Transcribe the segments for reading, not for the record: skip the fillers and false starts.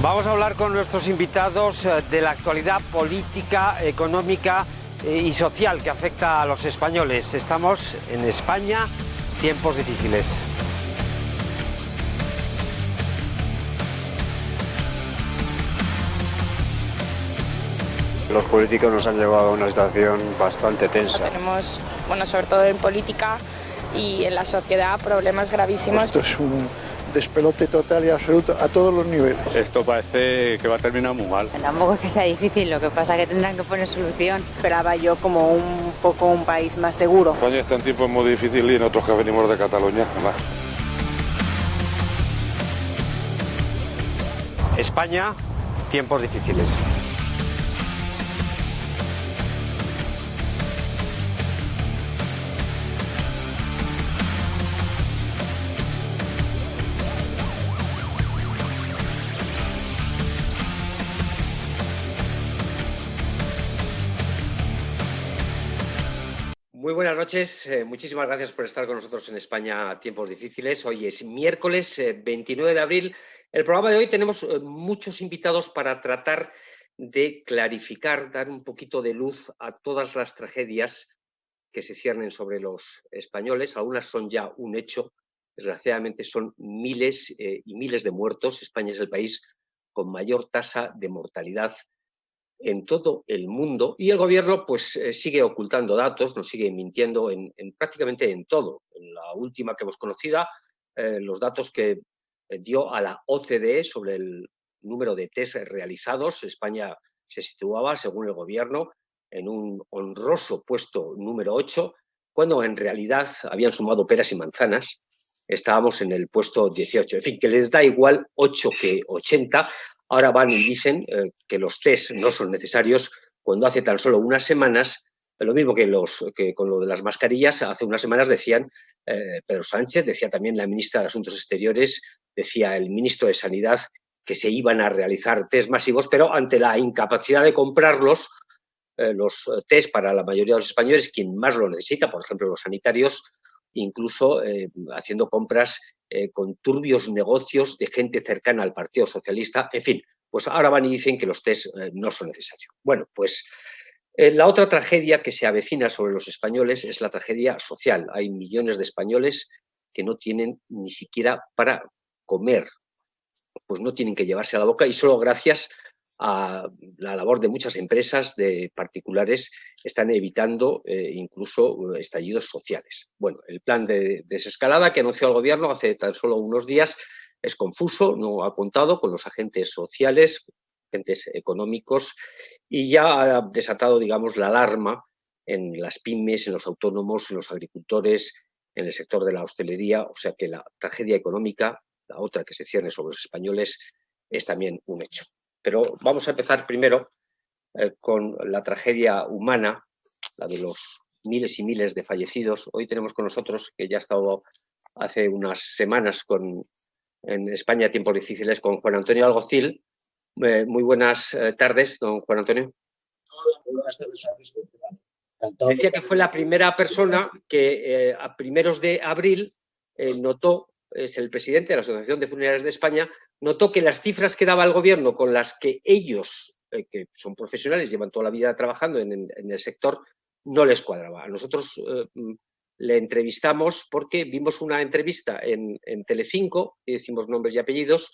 Vamos a hablar con nuestros invitados de la actualidad política, económica y social que afecta a los españoles. Estamos en España, tiempos difíciles. Los políticos nos han llevado a una situación bastante tensa. Tenemos, sobre todo en política y en la sociedad, problemas gravísimos. Esto es un despelote total y absoluto a todos los niveles. Esto parece que va a terminar muy mal. Tampoco es que sea difícil, lo que pasa es que tendrán que poner solución. Esperaba yo como un poco un país más seguro. España está en tiempos muy difíciles y nosotros que venimos de Cataluña, nada. España, tiempos difíciles. Muy buenas noches, muchísimas gracias por estar con nosotros en España, tiempos difíciles. Hoy es miércoles 29 de abril. El programa de hoy tenemos muchos invitados para tratar de clarificar, dar un poquito de luz a todas las tragedias que se ciernen sobre los españoles. Algunas son ya un hecho, desgraciadamente son miles y miles de muertos. España es el país con mayor tasa de mortalidad en todo el mundo, y el gobierno pues sigue ocultando datos, nos sigue mintiendo en prácticamente en todo. En la última que hemos conocido, los datos que dio a la OCDE sobre el número de test realizados, España se situaba, según el gobierno, en un honroso puesto número 8, cuando en realidad habían sumado peras y manzanas, estábamos en el puesto 18. En fin, que les da igual 8 que 80. Ahora van y dicen que los test no son necesarios cuando hace tan solo unas semanas, lo mismo que con lo de las mascarillas, hace unas semanas decían Pedro Sánchez, decía también la ministra de Asuntos Exteriores, decía el ministro de Sanidad que se iban a realizar test masivos, pero ante la incapacidad de comprarlos, los test para la mayoría de los españoles, quien más lo necesita, por ejemplo los sanitarios, incluso haciendo compras con turbios negocios de gente cercana al Partido Socialista. En fin, pues ahora van y dicen que los test no son necesarios. Bueno, pues la otra tragedia que se avecina sobre los españoles es la tragedia social. Hay millones de españoles que no tienen ni siquiera para comer, pues no tienen que llevarse a la boca, y solo gracias a la labor de muchas empresas, de particulares, están evitando incluso estallidos sociales. Bueno, el plan de desescalada que anunció el gobierno hace tan solo unos días es confuso, no ha contado con los agentes sociales, agentes económicos, y ya ha desatado, digamos, la alarma en las pymes, en los autónomos, en los agricultores, en el sector de la hostelería. O sea que la tragedia económica, la otra que se cierne sobre los españoles, es también un hecho. Pero vamos a empezar primero con la tragedia humana, la de los miles y miles de fallecidos. Hoy tenemos con nosotros, que ya ha estado hace unas semanas en España, tiempos difíciles, con Juan Antonio Alguacil. Muy buenas tardes, don Juan Antonio. Hola, muy buenas tardes. Decía que fue la primera persona que a primeros de abril notó, es el presidente de la Asociación de Funerarias de España, notó que las cifras que daba el gobierno, con las que ellos, que son profesionales, llevan toda la vida trabajando en el sector, no les cuadraba. A nosotros le entrevistamos porque vimos una entrevista en Telecinco, y decimos nombres y apellidos,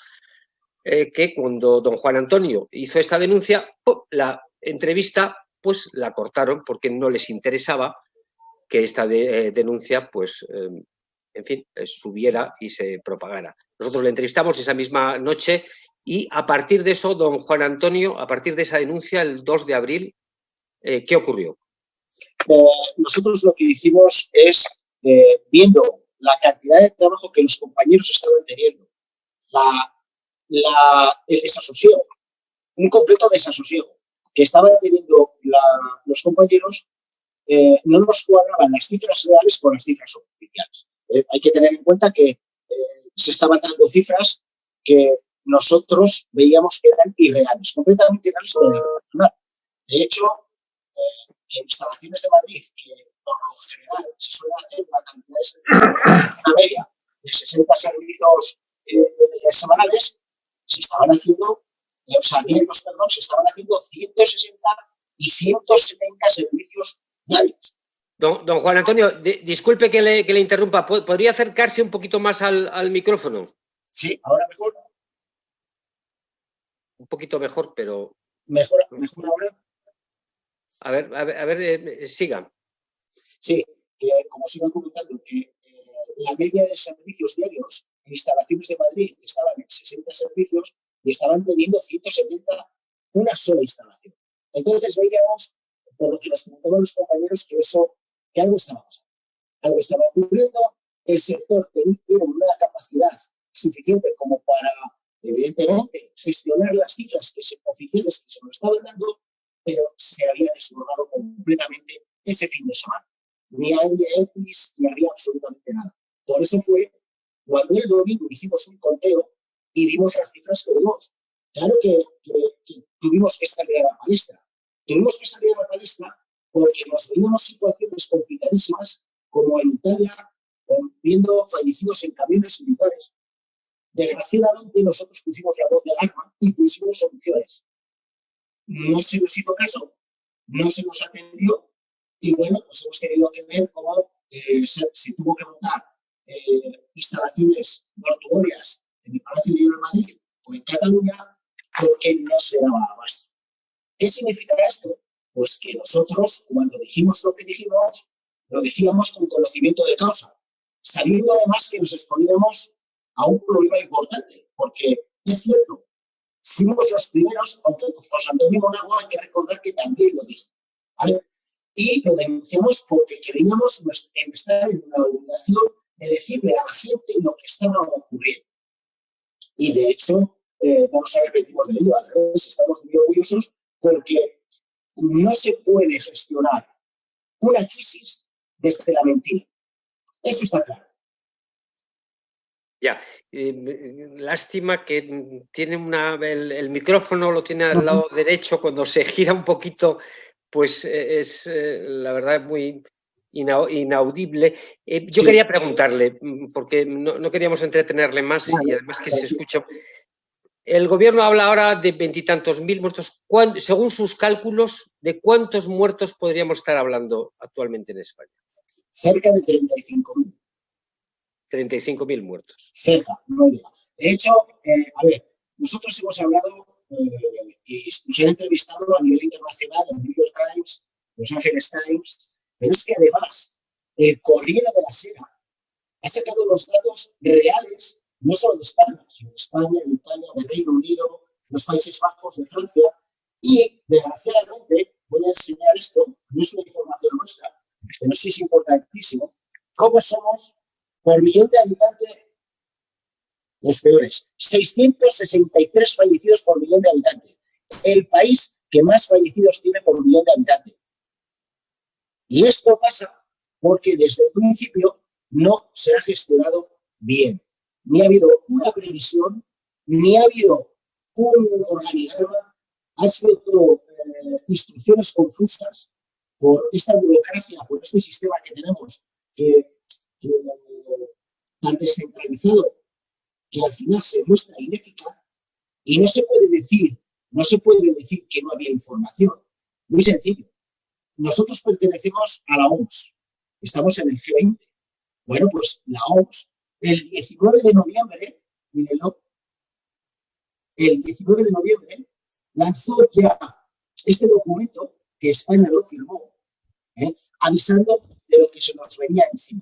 que cuando don Juan Antonio hizo esta denuncia, la entrevista pues la cortaron porque no les interesaba que esta denuncia pues en fin, subiera y se propagara. Nosotros le entrevistamos esa misma noche y a partir de eso, don Juan Antonio, a partir de esa denuncia, el 2 de abril, ¿qué ocurrió? Nosotros lo que hicimos es, viendo la cantidad de trabajo que los compañeros estaban teniendo, el desasosiego, un completo desasosiego que estaban teniendo los compañeros, no nos cuadraban las cifras reales con las cifras oficiales. Hay que tener en cuenta que se estaban dando cifras que nosotros veíamos que eran irreales, completamente irreales para el personal. De hecho, en instalaciones de Madrid, que por lo general se suele hacer una media de 60 servicios semanales, se estaban haciendo o sea, diarios, perdón, se estaban haciendo 160 y 170 servicios diarios. Don Juan Antonio, disculpe que le interrumpa. ¿Podría acercarse un poquito más al micrófono? Sí, ahora mejor. Un poquito mejor, pero... Mejor ahora. A ver, siga. Sí, como os iba comentando, que la media de servicios diarios en instalaciones de Madrid estaban en 60 servicios y estaban teniendo 170 una sola instalación. Entonces veíamos, por lo que nos comentaban los compañeros, que algo estaba pasando. Algo estaba ocurriendo, el sector tiene una capacidad suficiente como para, evidentemente, gestionar las cifras oficiales que se nos estaban dando, pero se había desbordado completamente ese fin de semana. Ni había X, ni había absolutamente nada. Por eso fue cuando el domingo hicimos un conteo y dimos las cifras que dimos. Claro que tuvimos que salir a la palestra. Tuvimos que salir a la palestra porque nos veíamos situaciones complicadísimas, como en Italia, viendo fallecidos en camiones militares. Desgraciadamente, nosotros pusimos la voz de alarma y pusimos soluciones. No se nos hizo caso, no se nos atendió, y bueno, pues hemos tenido que ver cómo se tuvo que montar instalaciones mortuorias en el Palacio de Madrid o en Cataluña porque no se daba abasto. ¿Qué significa esto? Pues que nosotros, cuando dijimos lo que dijimos, lo decíamos con conocimiento de causa, sabiendo además que nos exponíamos a un problema importante, porque es cierto, fuimos los primeros, aunque José Antonio Monago hay que recordar que también lo dijo, ¿vale? Y lo denunciamos porque creíamos en estar en la obligación de decirle a la gente lo que estaba ocurriendo. Y de hecho, no nos arrepentimos de ello, al revés, estamos muy orgullosos porque no se puede gestionar una crisis desde la mentira. Eso está claro. Ya, lástima que tiene el micrófono lo tiene al lado derecho, cuando se gira un poquito, pues es la verdad muy inaudible. Yo quería preguntarle, porque no queríamos entretenerle más y además que se escucha. El gobierno habla ahora de 20 y tantos mil muertos. Según sus cálculos, ¿de cuántos muertos podríamos estar hablando actualmente en España? Cerca de 35.000. 35.000 muertos. Cerca, no llega. De hecho, a ver, nosotros hemos hablado y nos han entrevistado a nivel internacional en New York Times, Los Angeles Times, pero es que además el Corriere de la Sera ha sacado los datos reales, no solo de España, sino de España, de Italia, de Reino Unido, los Países Bajos, de Francia, y desgraciadamente, voy a enseñar esto, no es una información nuestra, pero sí es importantísimo, cómo somos por millón de habitantes los peores. 663 fallecidos por millón de habitantes. El país que más fallecidos tiene por millón de habitantes. Y esto pasa porque desde el principio no se ha gestionado bien. Ni ha habido una previsión, ni ha habido un organigrama, han sido todo instrucciones confusas por esta burocracia, por este sistema que tenemos, que tan descentralizado, que al final se muestra ineficaz, y no se puede decir que no había información. Muy sencillo. Nosotros pertenecemos a la OMS, estamos en el G20. Bueno, pues la OMS, el 19 de noviembre, mírenlo, el 19 de noviembre lanzó ya este documento que España lo firmó, avisando de lo que se nos venía encima.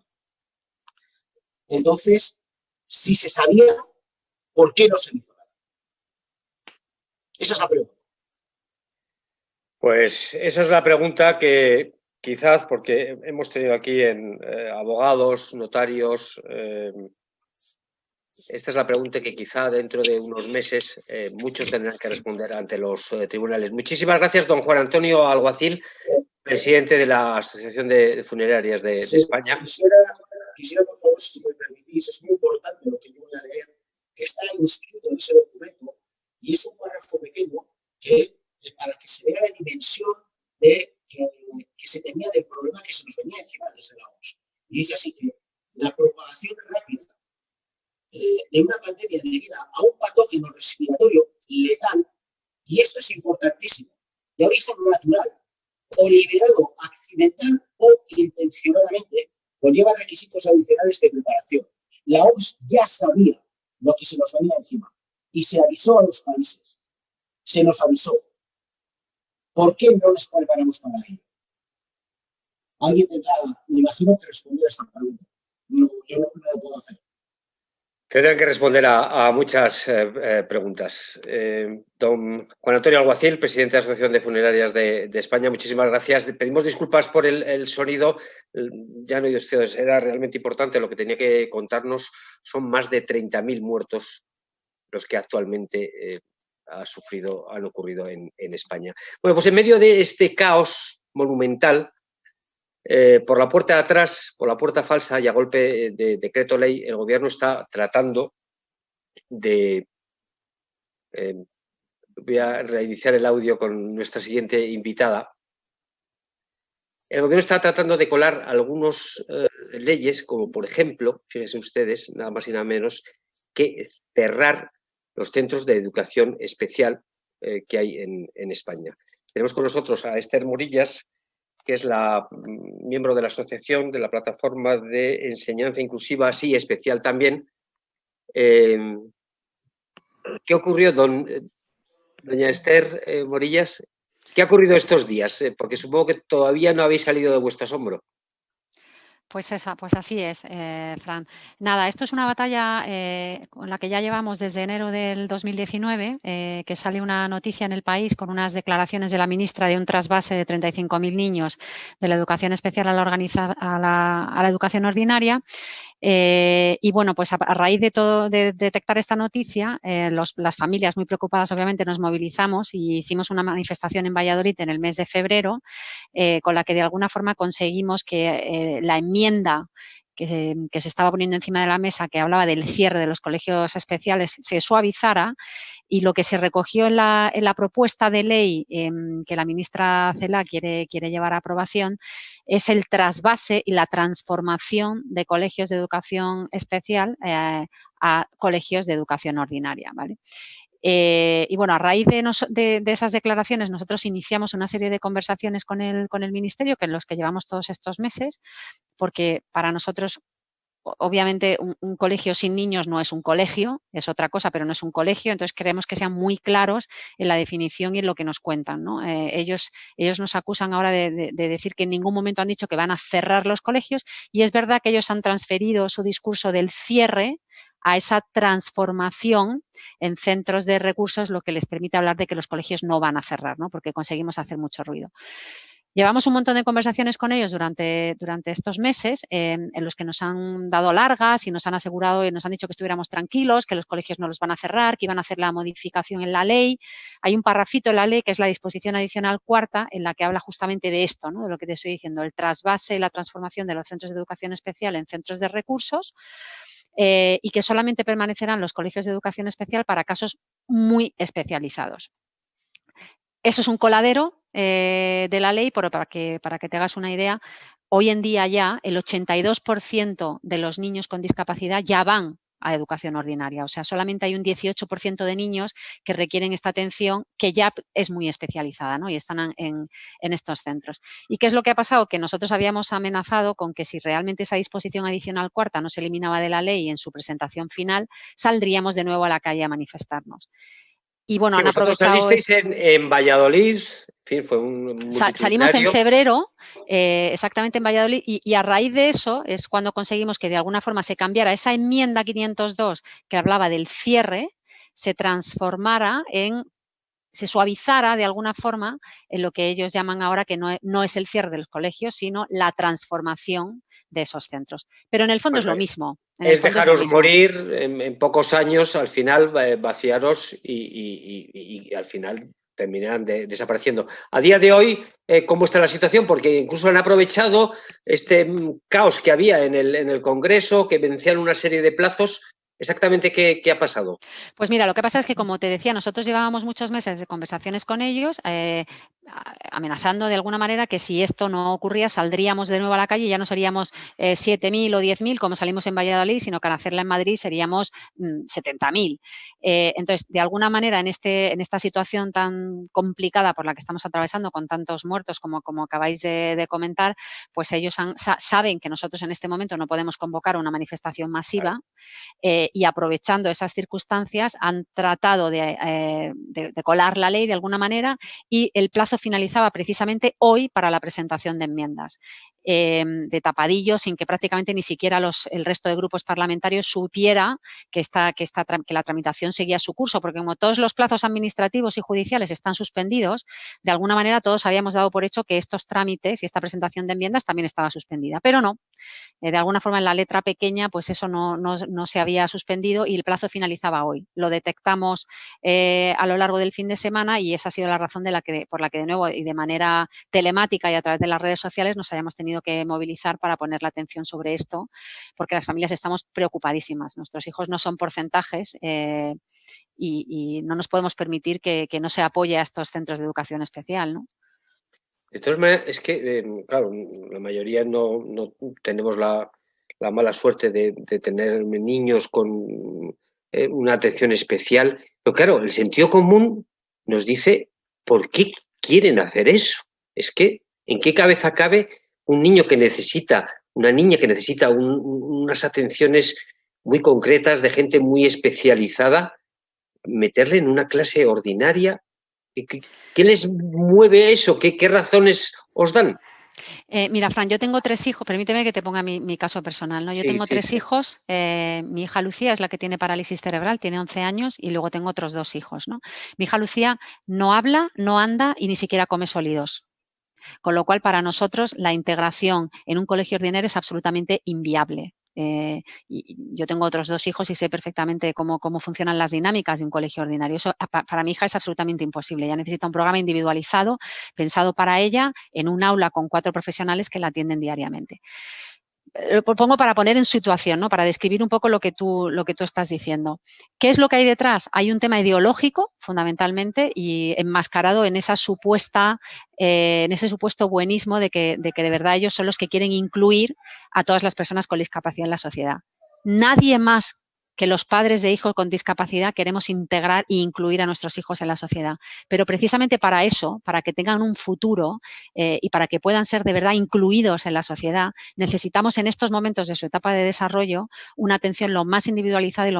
Entonces, si se sabía, ¿por qué no se hizo nada? Esa es la pregunta. Pues esa es la pregunta que quizás, porque hemos tenido aquí abogados, notarios, esta es la pregunta que quizá dentro de unos meses muchos tendrán que responder ante los tribunales. Muchísimas gracias, don Juan Antonio Alguacil, presidente de la Asociación de Funerarias de España. Quisiera, por favor, si me permitís, es muy importante lo que yo voy a leer, que está inscrito en ese documento, y es un párrafo pequeño para que se vea la dimensión que se tenía del problema que se nos venía encima desde la OMS. Y dice así que la propagación rápida de una pandemia debida a un patógeno respiratorio letal y esto es importantísimo, de origen natural o liberado accidental o intencionadamente, conlleva requisitos adicionales de preparación. La OMS ya sabía lo que se nos venía encima y se avisó a los países. Se nos avisó. ¿Por qué no nos preparamos para ello? Alguien tendrá, me imagino, que responder a esta pregunta. No, yo no lo puedo hacer. Tendrán que responder a muchas preguntas. Don Juan Antonio Alguacil, presidente de la Asociación de Funerarias de España, muchísimas gracias. Pedimos disculpas por el sonido. Ya han oído ustedes, era realmente importante lo que tenía que contarnos. Son más de 30.000 muertos los que actualmente han ocurrido en España. Bueno, pues en medio de este caos monumental, por la puerta de atrás, por la puerta falsa y a golpe de decreto ley, el Gobierno está tratando de... voy a reiniciar el audio con nuestra siguiente invitada. El Gobierno está tratando de colar algunas leyes, como por ejemplo, fíjense ustedes, nada más y nada menos, que cerrar los centros de educación especial que hay en España. Tenemos con nosotros a Esther Morillas, que es la miembro de la asociación, de la plataforma de enseñanza inclusiva, sí, especial también. ¿Qué ocurrió, doña Esther Morillas? ¿Qué ha ocurrido estos días? Porque supongo que todavía no habéis salido de vuestro asombro. Pues así es, Fran. Nada, esto es una batalla con la que ya llevamos desde enero del 2019, que sale una noticia en El País con unas declaraciones de la ministra de un trasvase de 35.000 niños de la educación especial a la educación ordinaria. Y bueno, pues a raíz de detectar esta noticia, las familias muy preocupadas obviamente nos movilizamos y hicimos una manifestación en Valladolid en el mes de febrero, con la que de alguna forma conseguimos que la enmienda que se estaba poniendo encima de la mesa, que hablaba del cierre de los colegios especiales, se suavizara, y lo que se recogió en la propuesta de ley que la ministra Celaá quiere llevar a aprobación es el trasvase y la transformación de colegios de educación especial a colegios de educación ordinaria, ¿vale? Y bueno, a raíz de esas declaraciones nosotros iniciamos una serie de conversaciones con el Ministerio, que en los que llevamos todos estos meses, porque para nosotros, obviamente, un colegio sin niños no es un colegio, es otra cosa, pero no es un colegio, entonces queremos que sean muy claros en la definición y en lo que nos cuentan, ¿no? Ellos nos acusan ahora de decir que en ningún momento han dicho que van a cerrar los colegios, y es verdad que ellos han transferido su discurso del cierre a esa transformación en centros de recursos, lo que les permite hablar de que los colegios no van a cerrar, ¿no? Porque conseguimos hacer mucho ruido. Llevamos un montón de conversaciones con ellos durante estos meses, en los que nos han dado largas y nos han asegurado y nos han dicho que estuviéramos tranquilos, que los colegios no los van a cerrar, que iban a hacer la modificación en la ley. Hay un parrafito en la ley que es la disposición adicional cuarta, en la que habla justamente de esto, ¿no? De lo que te estoy diciendo, el trasvase y la transformación de los centros de educación especial en centros de recursos. Y que solamente permanecerán los colegios de educación especial para casos muy especializados. Eso es un coladero de la ley, pero para que te hagas una idea, hoy en día ya el 82% de los niños con discapacidad ya van a educación ordinaria. O sea, solamente hay un 18% de niños que requieren esta atención, que ya es muy especializada, ¿no? Y están en estos centros. ¿Y qué es lo que ha pasado? Que nosotros habíamos amenazado con que si realmente esa disposición adicional cuarta no se eliminaba de la ley en su presentación final, saldríamos de nuevo a la calle a manifestarnos. Y bueno, sí, han aprovechado... Salisteis en Valladolid, en fin, fue un salimos en febrero, exactamente en Valladolid, y a raíz de eso es cuando conseguimos que de alguna forma se cambiara esa enmienda 502 que hablaba del cierre, se transformara se suavizara de alguna forma en lo que ellos llaman ahora que no es el cierre de los colegios, sino la transformación de esos centros. Pero en el fondo es lo mismo. Es dejaros morir en pocos años, al final vaciaros y al final terminarán desapareciendo. A día de hoy, ¿cómo está la situación? Porque incluso han aprovechado este caos que había en el Congreso, que vencían una serie de plazos exactamente qué ha pasado. Pues mira, lo que pasa es que, como te decía, nosotros llevábamos muchos meses de conversaciones con ellos, amenazando de alguna manera que si esto no ocurría saldríamos de nuevo a la calle y ya no seríamos 7.000 o 10.000 como salimos en Valladolid, sino que al hacerla en Madrid seríamos 70.000. Entonces, de alguna manera, en esta situación tan complicada por la que estamos atravesando, con tantos muertos como acabáis de comentar, pues ellos saben que nosotros en este momento no podemos convocar una manifestación masiva. Y aprovechando esas circunstancias han tratado de colar la ley de alguna manera, y el plazo finalizaba precisamente hoy para la presentación de enmiendas. De tapadillo, sin que prácticamente ni siquiera el resto de grupos parlamentarios supiera que la tramitación seguía su curso, porque como todos los plazos administrativos y judiciales están suspendidos, de alguna manera todos habíamos dado por hecho que estos trámites y esta presentación de enmiendas también estaba suspendida, pero no. De alguna forma, en la letra pequeña, pues eso no se había suspendido y el plazo finalizaba hoy. Lo detectamos a lo largo del fin de semana y esa ha sido la razón por la que de nuevo y de manera telemática y a través de las redes sociales nos hayamos tenido que movilizar para poner la atención sobre esto, porque las familias estamos preocupadísimas. Nuestros hijos no son porcentajes y no nos podemos permitir que no se apoye a estos centros de educación especial, ¿no? De todas maneras, es que, claro, la mayoría no tenemos la mala suerte de tener niños con una atención especial. Pero claro, el sentido común nos dice por qué quieren hacer eso. Es que, ¿en qué cabeza cabe un niño que necesita, una niña que necesita unas atenciones muy concretas de gente muy especializada, meterle en una clase ordinaria? ¿Qué les mueve eso? ¿Qué razones os dan? Mira, Fran, yo tengo 3 hijos, permíteme que te ponga mi caso personal, ¿no? Yo tengo 3 hijos, mi hija Lucía es la que tiene parálisis cerebral, tiene 11 años y luego tengo otros 2 hijos, ¿no? Mi hija Lucía no habla, no anda y ni siquiera come sólidos. Con lo cual, para nosotros, la integración en un colegio ordinario es absolutamente inviable. Y yo tengo otros 2 hijos y sé perfectamente cómo funcionan las dinámicas de un colegio ordinario. Eso para mi hija es absolutamente imposible. Ella necesita un programa individualizado, pensado para ella, en un aula con 4 profesionales que la atienden diariamente. Lo pongo para poner en situación, ¿no? Para describir un poco lo que tú estás diciendo. ¿Qué es lo que hay detrás? Hay un tema ideológico, fundamentalmente, y enmascarado en ese supuesto buenismo de que de verdad ellos son los que quieren incluir a todas las personas con discapacidad en la sociedad. Nadie más que los padres de hijos con discapacidad queremos integrar e incluir a nuestros hijos en la sociedad. Pero precisamente para eso, para que tengan un futuro y para que puedan ser de verdad incluidos en la sociedad, necesitamos en estos momentos de su etapa de desarrollo una atención lo más individualizada y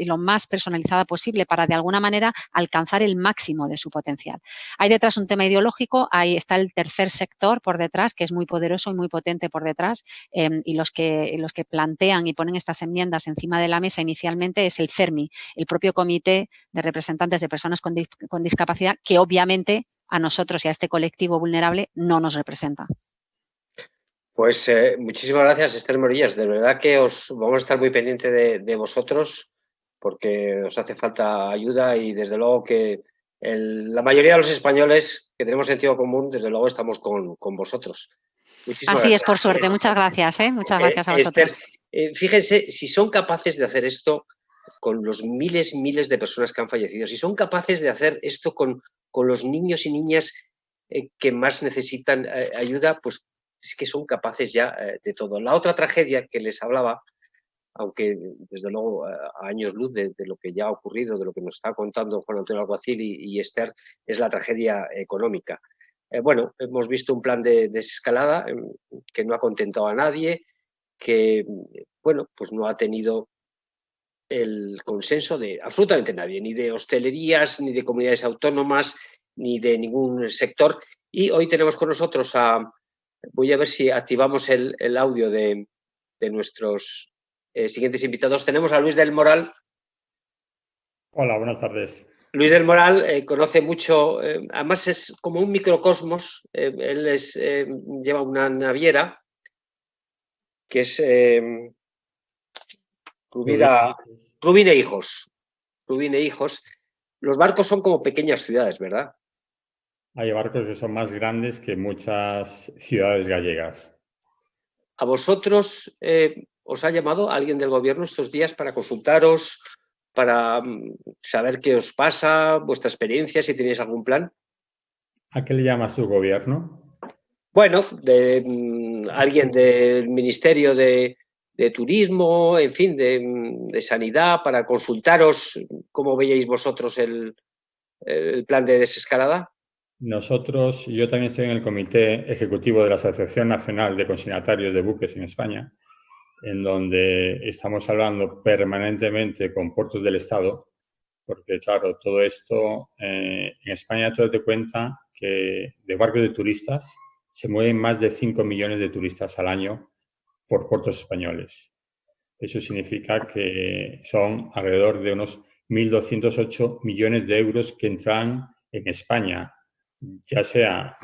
lo más personalizada posible para, de alguna manera, alcanzar el máximo de su potencial. Hay detrás un tema ideológico, ahí está el tercer sector por detrás, que es muy poderoso y muy potente por detrás, y los que plantean y ponen estas enmiendas encima de la mesa inicialmente es el CERMI, el propio Comité de Representantes de Personas con Discapacidad, que obviamente a nosotros y a este colectivo vulnerable no nos representa. Pues muchísimas gracias, Esther Morillas. De verdad que vamos a estar muy pendientes de vosotros, porque os hace falta ayuda y desde luego que la mayoría de los españoles que tenemos sentido común, desde luego estamos con vosotros. Muchísimas Así gracias. Es, por suerte. Muchas gracias. Muchas gracias a vosotros. Esther, fíjense, si son capaces de hacer esto con los miles de personas que han fallecido, si son capaces de hacer esto con los niños y niñas que más necesitan ayuda, pues es que son capaces ya de todo. La otra tragedia que les hablaba, aunque desde luego a años luz de lo que ya ha ocurrido, de lo que nos está contando Juan Antonio Alguacil y Esther, es la tragedia económica. Bueno, hemos visto un plan de desescalada que no ha contentado a nadie, que, bueno, pues no ha tenido el consenso de absolutamente nadie, ni de hostelerías, ni de comunidades autónomas, ni de ningún sector. Y hoy tenemos con nosotros voy a ver si activamos el audio de nuestros siguientes invitados. Tenemos a Luis del Moral. Hola, buenas tardes. Luis del Moral conoce mucho, además es como un microcosmos. Él lleva una naviera que es Rubine Hijos. Rubine Hijos. Los barcos son como pequeñas ciudades, ¿verdad? Hay barcos que son más grandes que muchas ciudades gallegas. ¿A vosotros ¿Os ha llamado alguien del gobierno estos días para consultaros, para saber qué os pasa, vuestra experiencia, si tenéis algún plan? ¿A qué le llamas tu gobierno? Bueno, alguien del Ministerio de Turismo, en fin, de Sanidad, para consultaros cómo veíais vosotros el plan de desescalada. Nosotros, yo también estoy en el Comité Ejecutivo de la Asociación Nacional de Consignatarios de Buques en España, en donde estamos hablando permanentemente con puertos del Estado, porque claro, todo esto, en España tú te cuenta que de barcos de turistas se mueven más de 5 millones de turistas al año por puertos españoles. Eso significa que son alrededor de unos 1.208 millones de euros que entran en España, ya sea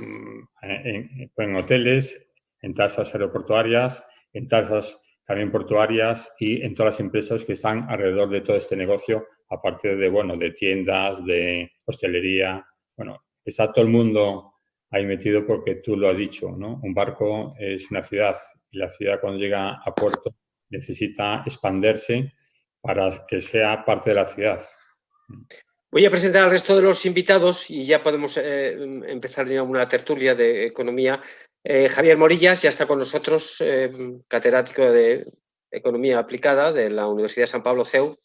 en hoteles, en tasas aeroportuarias, en tasas también portuarias y en todas las empresas que están alrededor de todo este negocio, aparte de, bueno, de tiendas, de hostelería. Bueno, está todo el mundo ahí metido porque tú lo has dicho, ¿no? Un barco es una ciudad y la ciudad cuando llega a puerto necesita expandirse para que sea parte de la ciudad. Voy a presentar al resto de los invitados y ya podemos empezar ya una tertulia de economía. Javier Morillas ya está con nosotros, catedrático de Economía Aplicada de la Universidad de San Pablo CEU.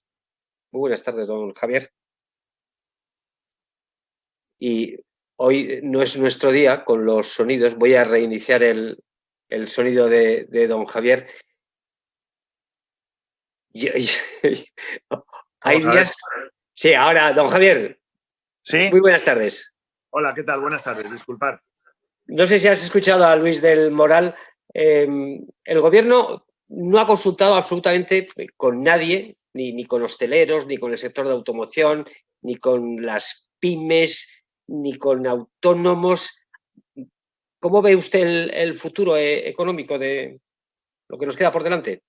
Muy buenas tardes, don Javier. Y hoy no es nuestro día con los sonidos. Voy a reiniciar el sonido de don Javier. Hay días... Sí, ahora, don Javier. Sí. Muy buenas tardes. Hola, ¿qué tal? Buenas tardes, disculpad. No sé si has escuchado a Luis del Moral. El gobierno no ha consultado absolutamente con nadie, ni con hosteleros, ni con el sector de automoción, ni con las pymes, ni con autónomos. ¿Cómo ve usted el futuro económico de lo que nos queda por delante?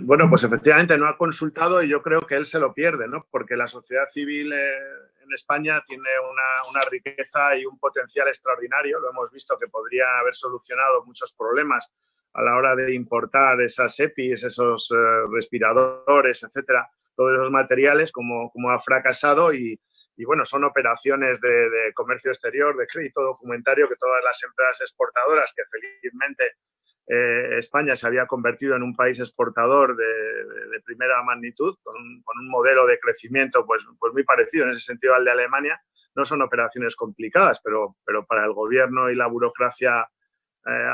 Bueno, pues efectivamente no ha consultado y yo creo que él se lo pierde, ¿no? Porque la sociedad civil en España tiene una riqueza y un potencial extraordinario. Lo hemos visto que podría haber solucionado muchos problemas a la hora de importar esas EPIs, esos respiradores, etcétera, todos esos materiales, como ha fracasado y bueno, son operaciones de comercio exterior, de crédito documentario que todas las empresas exportadoras que felizmente España se había convertido en un país exportador de primera magnitud, con un modelo de crecimiento pues muy parecido en ese sentido al de Alemania. No son operaciones complicadas, pero para el gobierno y la burocracia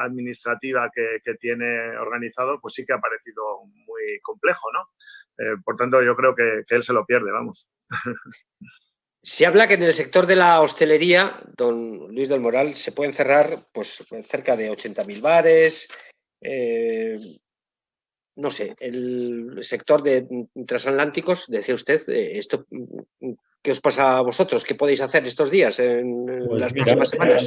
administrativa que tiene organizado, pues sí que ha parecido muy complejo, ¿no? Por tanto, yo creo que él se lo pierde, vamos. Se habla que en el sector de la hostelería, don Luis del Moral, se pueden cerrar pues, cerca de 80.000 bares. No sé, el sector de transatlánticos, decía usted, esto, ¿qué os pasa a vosotros? ¿Qué podéis hacer estos días, en las próximas semanas?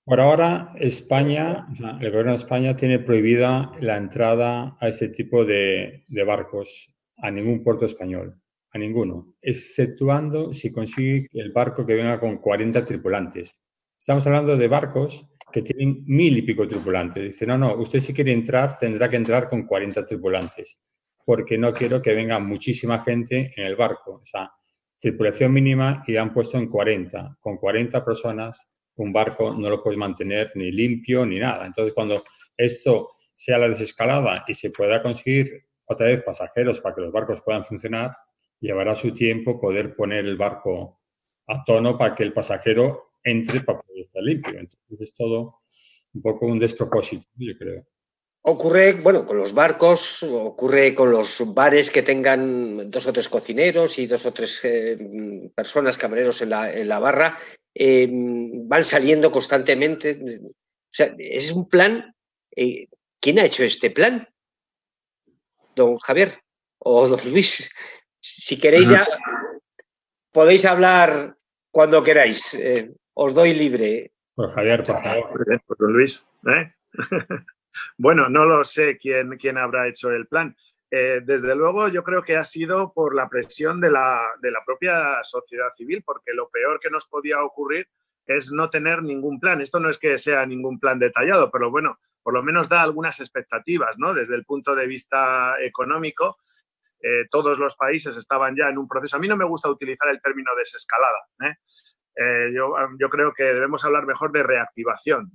Por ahora, España, el gobierno de España tiene prohibida la entrada a ese tipo de barcos a ningún puerto español. A ninguno, exceptuando si consigue el barco que venga con 40 tripulantes. Estamos hablando de barcos que tienen 1.000 y pico tripulantes. Dice, no, usted si quiere entrar, tendrá que entrar con 40 tripulantes, porque no quiero que venga muchísima gente en el barco. O sea, tripulación mínima y han puesto en 40. Con 40 personas, un barco no lo puedes mantener ni limpio ni nada. Entonces, cuando esto sea la desescalada y se pueda conseguir otra vez pasajeros para que los barcos puedan funcionar, llevará su tiempo poder poner el barco a tono para que el pasajero entre para poder estar limpio. Entonces es todo un poco un despropósito, yo creo. Ocurre, bueno, con los barcos, ocurre con los bares que tengan 2 o 3 cocineros y 2 o 3 personas, camareros en la barra, van saliendo constantemente. O sea, es un plan. ¿Quién ha hecho este plan? ¿Don Javier o don Luis? Si queréis ya podéis hablar cuando queráis. Os doy libre. Pues Javier, por favor. Pues Luis, Bueno, no lo sé quién habrá hecho el plan. Desde luego yo creo que ha sido por la presión de la propia sociedad civil, porque lo peor que nos podía ocurrir es no tener ningún plan. Esto no es que sea ningún plan detallado, pero bueno, por lo menos da algunas expectativas, ¿no? Desde el punto de vista económico, todos los países estaban ya en un proceso. A mí no me gusta utilizar el término desescalada, yo creo que debemos hablar mejor de reactivación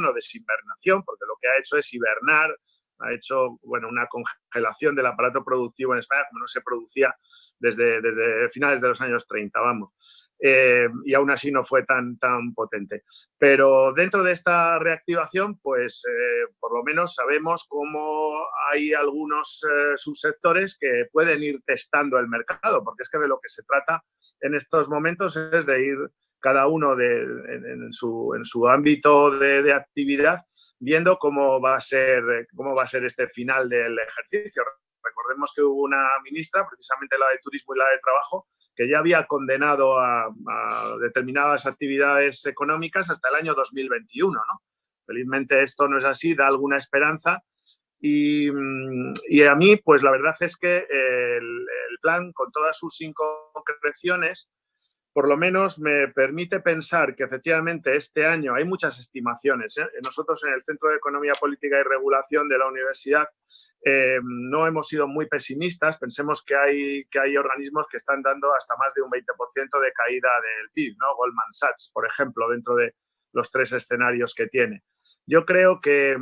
o desinvernación, porque lo que ha hecho es hibernar, ha hecho una congelación del aparato productivo en España como no se producía desde finales de los años 30, vamos. Y aún así no fue tan potente. Pero dentro de esta reactivación, pues por lo menos sabemos cómo hay algunos subsectores que pueden ir testando el mercado, porque es que de lo que se trata en estos momentos es de ir cada uno en su ámbito de actividad viendo cómo va a ser este final del ejercicio. Recordemos que hubo una ministra, precisamente la de Turismo y la de Trabajo, que ya había condenado a determinadas actividades económicas hasta el año 2021, ¿no? Felizmente esto no es así, da alguna esperanza y a mí, pues la verdad es que el plan, con todas sus inconcreciones, por lo menos me permite pensar que efectivamente este año hay muchas estimaciones. Nosotros en el Centro de Economía Política y Regulación de la Universidad no hemos sido muy pesimistas. Pensemos que hay organismos que están dando hasta más de un 20% de caída del PIB, ¿no? Goldman Sachs, por ejemplo, dentro de los 3 escenarios que tiene. Yo creo que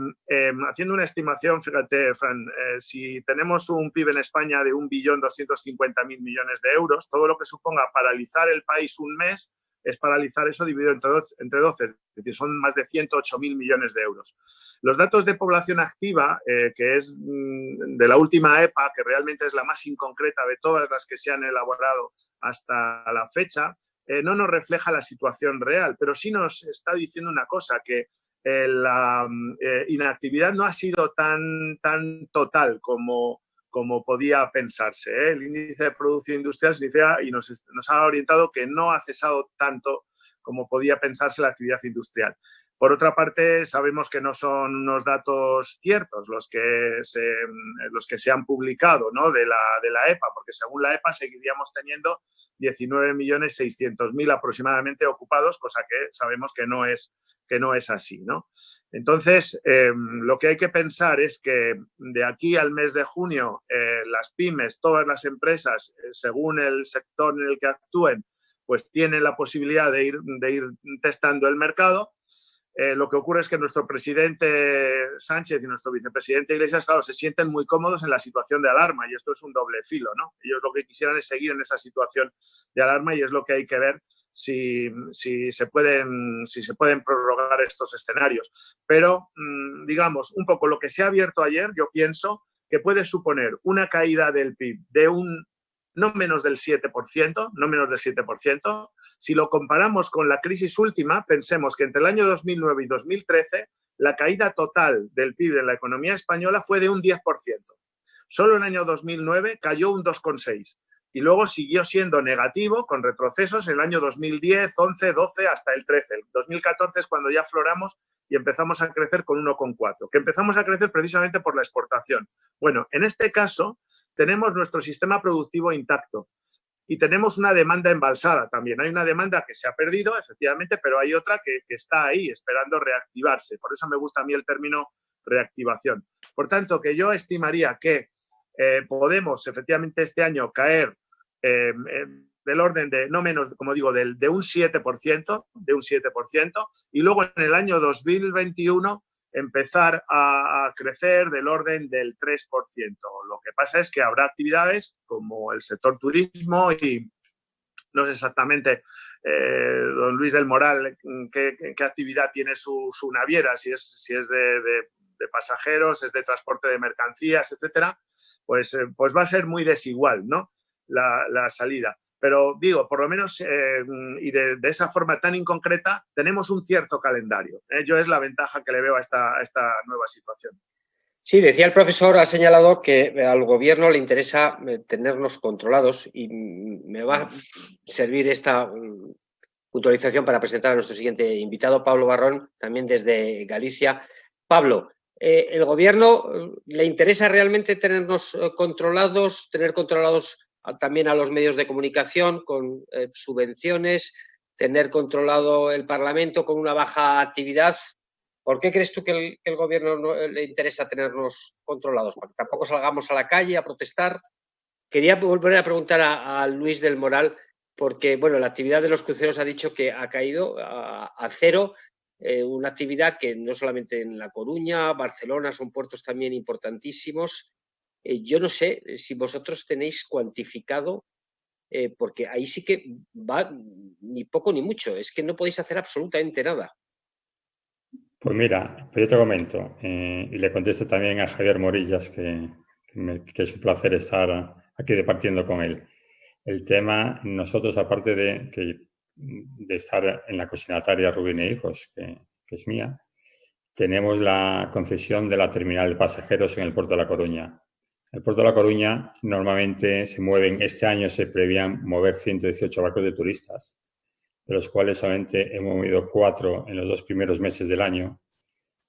haciendo una estimación, fíjate, Fran, si tenemos un PIB en España de 1.250.000 millones de euros, todo lo que suponga paralizar el país un mes es paralizar eso dividido entre 12, es decir, son más de 108.000 millones de euros. Los datos de población activa, que es de la última EPA, que realmente es la más inconcreta de todas las que se han elaborado hasta la fecha, no nos refleja la situación real, pero sí nos está diciendo una cosa, que la inactividad no ha sido tan total como podía pensarse, ¿eh? El índice de producción industrial significa, y nos ha orientado que no ha cesado tanto como podía pensarse la actividad industrial. Por otra parte, sabemos que no son unos datos ciertos los que se han publicado, ¿no? de la EPA, porque según la EPA seguiríamos teniendo 19.600.000 aproximadamente ocupados, cosa que sabemos que no es así, ¿no? Entonces, lo que hay que pensar es que de aquí al mes de junio, las pymes, todas las empresas, según el sector en el que actúen, pues tienen la posibilidad de ir testando el mercado. Lo que ocurre es que nuestro presidente Sánchez y nuestro vicepresidente Iglesias, claro, se sienten muy cómodos en la situación de alarma, y esto es un doble filo, ¿no? Ellos lo que quisieran es seguir en esa situación de alarma, y es lo que hay que ver si se pueden prorrogar estos escenarios. Pero, digamos, un poco lo que se ha abierto ayer, yo pienso que puede suponer una caída del PIB de no menos del 7%, Si lo comparamos con la crisis última, pensemos que entre el año 2009 y 2013 la caída total del PIB en la economía española fue de un 10%. Solo en el año 2009 cayó un 2,6%. Y luego siguió siendo negativo con retrocesos en el año 2010, 11, 12 hasta el 13. El 2014 es cuando ya afloramos y empezamos a crecer con 1,4%, que empezamos a crecer precisamente por la exportación. Bueno, en este caso tenemos nuestro sistema productivo intacto y tenemos una demanda embalsada también. Hay una demanda que se ha perdido, efectivamente, pero hay otra que está ahí esperando reactivarse. Por eso me gusta a mí el término reactivación. Por tanto, que yo estimaría que podemos efectivamente este año caer del orden de no menos, como digo, de un 7%, y luego en el año 2021 empezar a crecer del orden del 3%. Lo que pasa es que habrá actividades como el sector turismo y no sé exactamente, don Luis del Moral, qué actividad tiene su naviera, si es de pasajeros, es de transporte de mercancías, etcétera, pues va a ser muy desigual, ¿no? La salida. Pero digo, por lo menos, y de esa forma tan inconcreta, tenemos un cierto calendario. Yo es la ventaja que le veo a esta nueva situación. Sí, decía el profesor, ha señalado que al gobierno le interesa tenernos controlados, y me va a servir esta puntualización para presentar a nuestro siguiente invitado, Pablo Barrón, también desde Galicia. Pablo, ¿el gobierno le interesa realmente tenernos controlados, tener controlados también a los medios de comunicación con subvenciones, tener controlado el Parlamento con una baja actividad. ¿Por qué crees tú que el gobierno no le interesa tenernos controlados? Para que tampoco salgamos a la calle a protestar. Quería volver a preguntar a Luis del Moral, porque bueno, la actividad de los cruceros ha dicho que ha caído a cero, una actividad que no solamente en La Coruña, Barcelona, son puertos también importantísimos. Yo no sé si vosotros tenéis cuantificado, porque ahí sí que va ni poco ni mucho, es que no podéis hacer absolutamente nada. Pues mira, pues yo te comento, y le contesto también a Javier Morillas, que es un placer estar aquí departiendo con él. El tema, nosotros, aparte de estar en la concesionaria Rubin e Hijos, que es mía, tenemos la concesión de la terminal de pasajeros en el puerto de La Coruña. El puerto de La Coruña normalmente se mueven, este año se prevían mover 118 barcos de turistas, de los cuales solamente hemos movido 4 en los 2 primeros meses del año.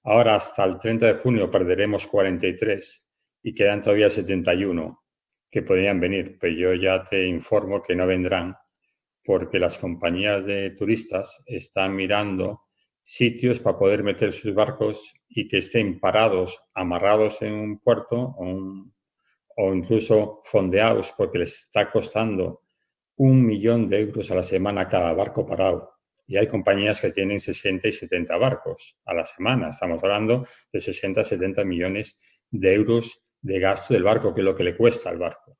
Ahora, hasta el 30 de junio, perderemos 43 y quedan todavía 71 que podrían venir, pero yo ya te informo que no vendrán porque las compañías de turistas están mirando sitios para poder meter sus barcos y que estén parados, amarrados en un puerto o incluso fondeados, porque les está costando 1 millón de euros a la semana cada barco parado. Y hay compañías que tienen 60 y 70 barcos a la semana. Estamos hablando de 60, 70 millones de euros de gasto del barco, que es lo que le cuesta al barco.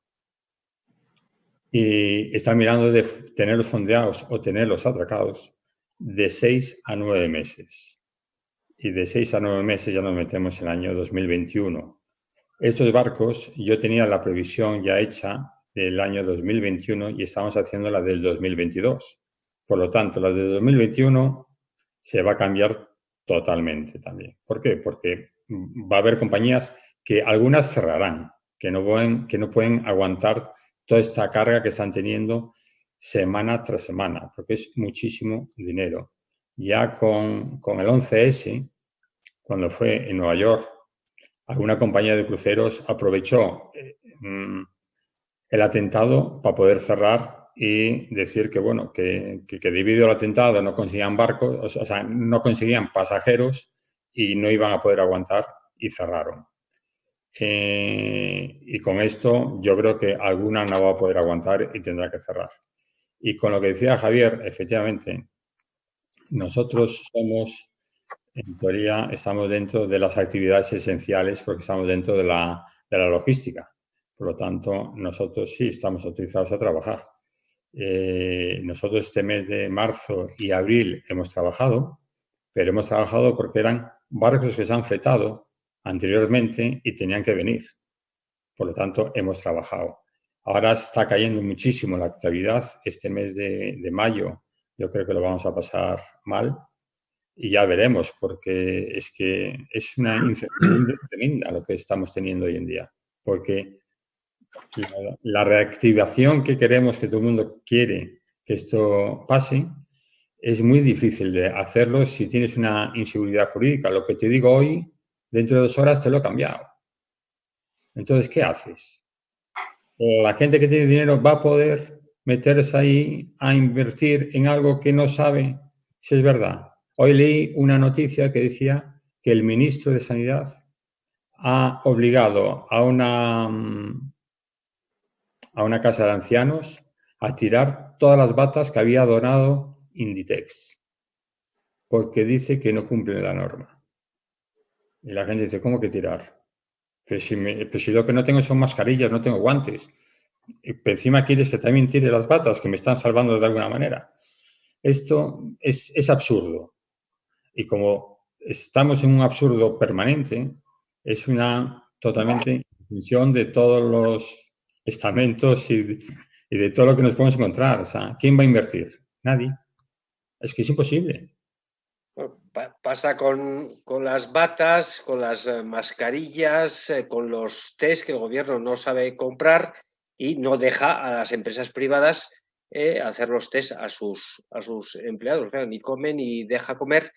Y están mirando de tenerlos fondeados o tenerlos atracados de 6 a 9 meses. Y de 6 a 9 meses ya nos metemos en el año 2021. Estos barcos, yo tenía la previsión ya hecha del año 2021 y estamos haciendo la del 2022. Por lo tanto, la del 2021 se va a cambiar totalmente también. ¿Por qué? Porque va a haber compañías que algunas cerrarán, que no pueden aguantar toda esta carga que están teniendo semana tras semana, porque es muchísimo dinero. Ya con el 11S, cuando fue en Nueva York, alguna compañía de cruceros aprovechó el atentado para poder cerrar y decir que, bueno, que debido al atentado no conseguían barcos, o sea, no conseguían pasajeros y no iban a poder aguantar y cerraron. Y con esto yo creo que alguna no va a poder aguantar y tendrá que cerrar. Y con lo que decía Javier, efectivamente, nosotros somos, en teoría, estamos dentro de las actividades esenciales porque estamos dentro de la logística. Por lo tanto, nosotros sí estamos autorizados a trabajar. Nosotros este mes de marzo y abril hemos trabajado, pero hemos trabajado porque eran barcos que se han fletado anteriormente y tenían que venir. Por lo tanto, hemos trabajado. Ahora está cayendo muchísimo la actividad. Este mes de mayo yo creo que lo vamos a pasar mal y ya veremos, porque es que es una incertidumbre tremenda lo que estamos teniendo hoy en día. Porque la reactivación que queremos, que todo el mundo quiere que esto pase, es muy difícil de hacerlo si tienes una inseguridad jurídica. Lo que te digo hoy, dentro de 2 horas te lo he cambiado. Entonces, ¿qué haces? La gente que tiene dinero va a poder meterse ahí a invertir en algo que no sabe si es verdad. Hoy leí una noticia que decía que el ministro de Sanidad ha obligado a una casa de ancianos a tirar todas las batas que había donado Inditex, porque dice que no cumplen la norma. Y la gente dice, ¿cómo que tirar? Pues si lo que no tengo son mascarillas, no tengo guantes. Y encima quieres que también tire las batas, que me están salvando de alguna manera. Esto es absurdo. Y como estamos en un absurdo permanente, es una totalmente función de todos los estamentos y de todo lo que nos podemos encontrar. O sea, ¿quién va a invertir? Nadie. Es que es imposible. Pasa con las batas, con las mascarillas, con los test que el gobierno no sabe comprar y no deja a las empresas privadas hacer los test a sus empleados. Claro, ni comen ni deja comer.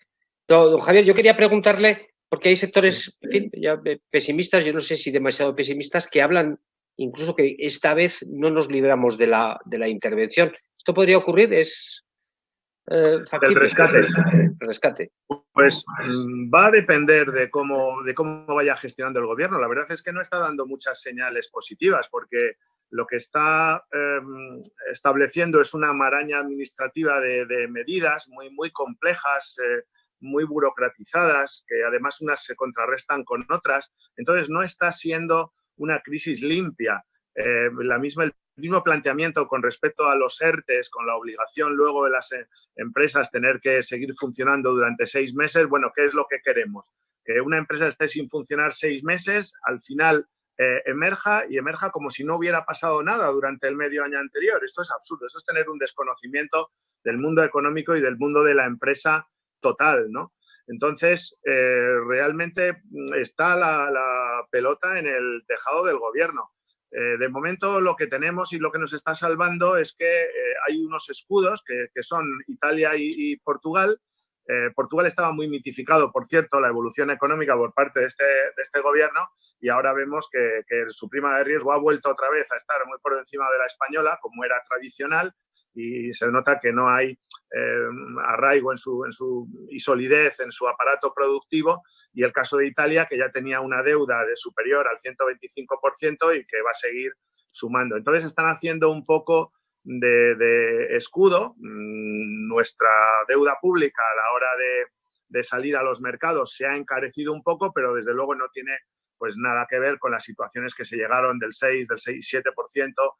Don Javier, yo quería preguntarle, porque hay sectores, en fin, ya pesimistas, yo no sé si demasiado pesimistas, que hablan incluso que esta vez no nos libramos de la intervención. ¿Esto podría ocurrir? del rescate. Rescate. Pues va a depender de cómo vaya gestionando el gobierno. La verdad es que no está dando muchas señales positivas, porque lo que está estableciendo es una maraña administrativa de medidas muy complejas, muy burocratizadas, que además unas se contrarrestan con otras. Entonces no está siendo una crisis limpia. El mismo planteamiento con respecto a los ERTEs, con la obligación luego de las empresas tener que seguir funcionando durante 6 meses. Bueno, ¿qué es lo que queremos? Que una empresa esté sin funcionar 6 meses, al final emerja como si no hubiera pasado nada durante el medio año anterior. Esto es absurdo, eso es tener un desconocimiento del mundo económico y del mundo de la empresa total, ¿no? Entonces, realmente está la pelota en el tejado del gobierno. De momento lo que tenemos y lo que nos está salvando es que hay unos escudos que son Italia y Portugal. Portugal estaba muy mitificado, por cierto, la evolución económica por parte de este gobierno, y ahora vemos que su prima de riesgo ha vuelto otra vez a estar muy por encima de la española, como era tradicional, y se nota que no hay arraigo y solidez en su aparato productivo, y el caso de Italia, que ya tenía una deuda superior al 125% y que va a seguir sumando. Entonces están haciendo un poco de escudo. Nuestra deuda pública a la hora de salir a los mercados se ha encarecido un poco, pero desde luego no tiene pues nada que ver con las situaciones que se llegaron del 7%,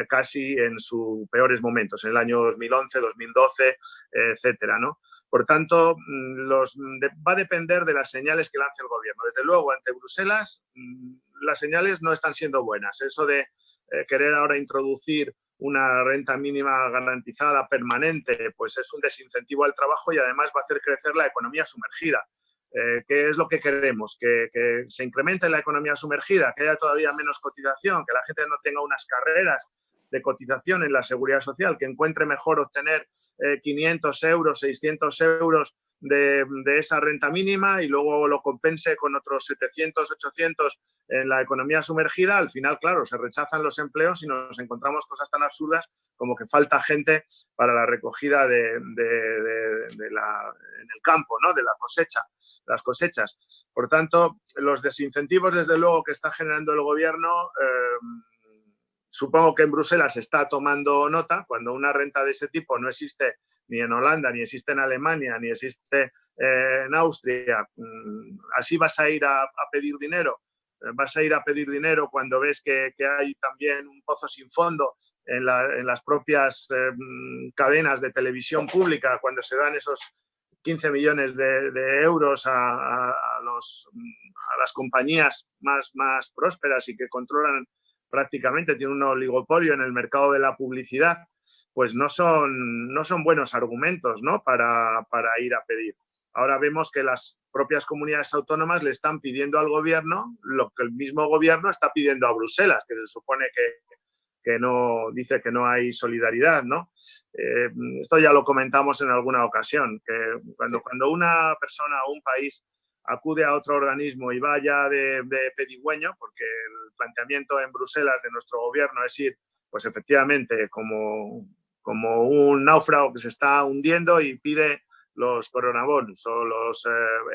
casi en sus peores momentos, en el año 2011, 2012, etcétera, ¿no? Por tanto, va a depender de las señales que lance el gobierno. Desde luego, ante Bruselas, las señales no están siendo buenas. Eso de querer ahora introducir una renta mínima garantizada permanente, pues es un desincentivo al trabajo y además va a hacer crecer la economía sumergida. ¿Qué es lo que queremos? Que se incremente la economía sumergida, que haya todavía menos cotización, que la gente no tenga unas carreras de cotización en la seguridad social, que encuentre mejor obtener 500 euros, 600 euros de esa renta mínima y luego lo compense con otros 700, 800 en la economía sumergida. Al final, claro, se rechazan los empleos y nos encontramos cosas tan absurdas como que falta gente para la recogida en el campo, ¿no? De las cosechas. Por tanto, los desincentivos, desde luego, que está generando el gobierno, supongo que en Bruselas se está tomando nota. Cuando una renta de ese tipo no existe ni en Holanda, ni existe en Alemania, ni existe en Austria, así vas a ir a pedir dinero. Vas a ir a pedir dinero cuando ves que hay también un pozo sin fondo en las propias cadenas de televisión pública, cuando se dan esos 15 millones de euros a las compañías más prósperas y que controlan prácticamente, tienen un oligopolio en el mercado de la publicidad, pues no son buenos argumentos, ¿no? para ir a pedir. Ahora vemos que las propias comunidades autónomas le están pidiendo al gobierno lo que el mismo gobierno está pidiendo a Bruselas, que se supone que no dice que no hay solidaridad, ¿no? Esto ya lo comentamos en alguna ocasión, que cuando una persona o un país acude a otro organismo y vaya de pedigüeño, porque el planteamiento en Bruselas de nuestro gobierno es ir, pues efectivamente, como un náufrago que se está hundiendo y pide los coronabonos o los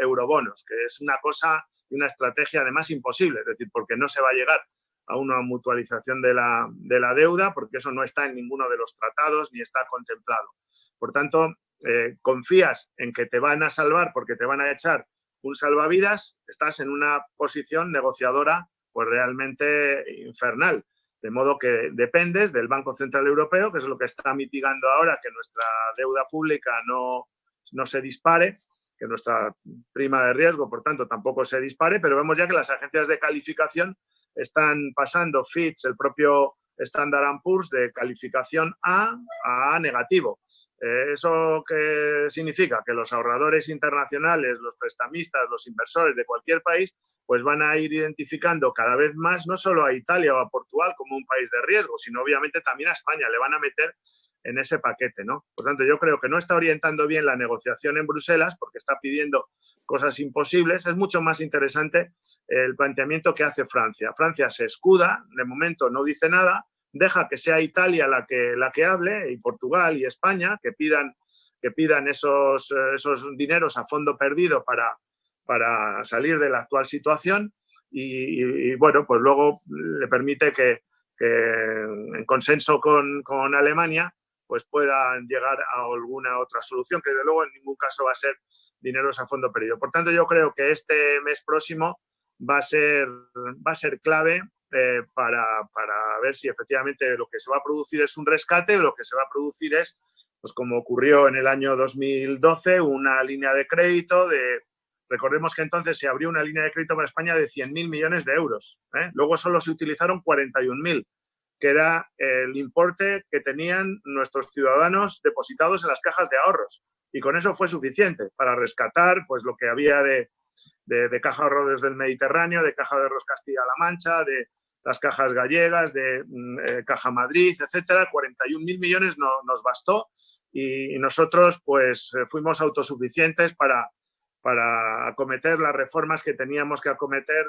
eurobonos, que es una cosa y una estrategia además imposible, es decir, porque no se va a llegar a una mutualización de la deuda, porque eso no está en ninguno de los tratados ni está contemplado. Por tanto, confías en que te van a salvar porque te van a echar un salvavidas, estás en una posición negociadora pues realmente infernal. De modo que dependes del Banco Central Europeo, que es lo que está mitigando ahora que nuestra deuda pública no se dispare, que nuestra prima de riesgo, por tanto, tampoco se dispare, pero vemos ya que las agencias de calificación están pasando Fitch, el propio Standard & Poor's, de calificación A negativo. ¿Eso qué significa? Que los ahorradores internacionales, los prestamistas, los inversores de cualquier país, pues van a ir identificando cada vez más no solo a Italia o a Portugal como un país de riesgo, sino obviamente también a España. Le van a meter en ese paquete, ¿no? Por tanto, yo creo que no está orientando bien la negociación en Bruselas porque está pidiendo cosas imposibles. Es mucho más interesante el planteamiento que hace Francia. Francia se escuda, de momento no dice nada, deja que sea Italia la que hable, y Portugal y España, que pidan que pidan esos dineros a fondo perdido para salir de la actual situación y bueno, pues luego le permite que en consenso con Alemania pues puedan llegar a alguna otra solución, que de luego en ningún caso va a ser dineros a fondo perdido. Por tanto, yo creo que este mes próximo va a ser clave para ver si efectivamente lo que se va a producir es un rescate o lo que se va a producir es, pues como ocurrió en el año 2012, una línea de crédito recordemos que entonces se abrió una línea de crédito para España de 100.000 millones de euros. Luego solo se utilizaron 41.000, que era el importe que tenían nuestros ciudadanos depositados en las cajas de ahorros. Y con eso fue suficiente para rescatar pues, lo que había de Caja de Ahorros del Mediterráneo, de Caja de Ahorros Castilla-La Mancha, de las cajas gallegas, de Caja Madrid, etcétera. 41.000 millones nos bastó y nosotros pues fuimos autosuficientes para acometer las reformas que teníamos que acometer,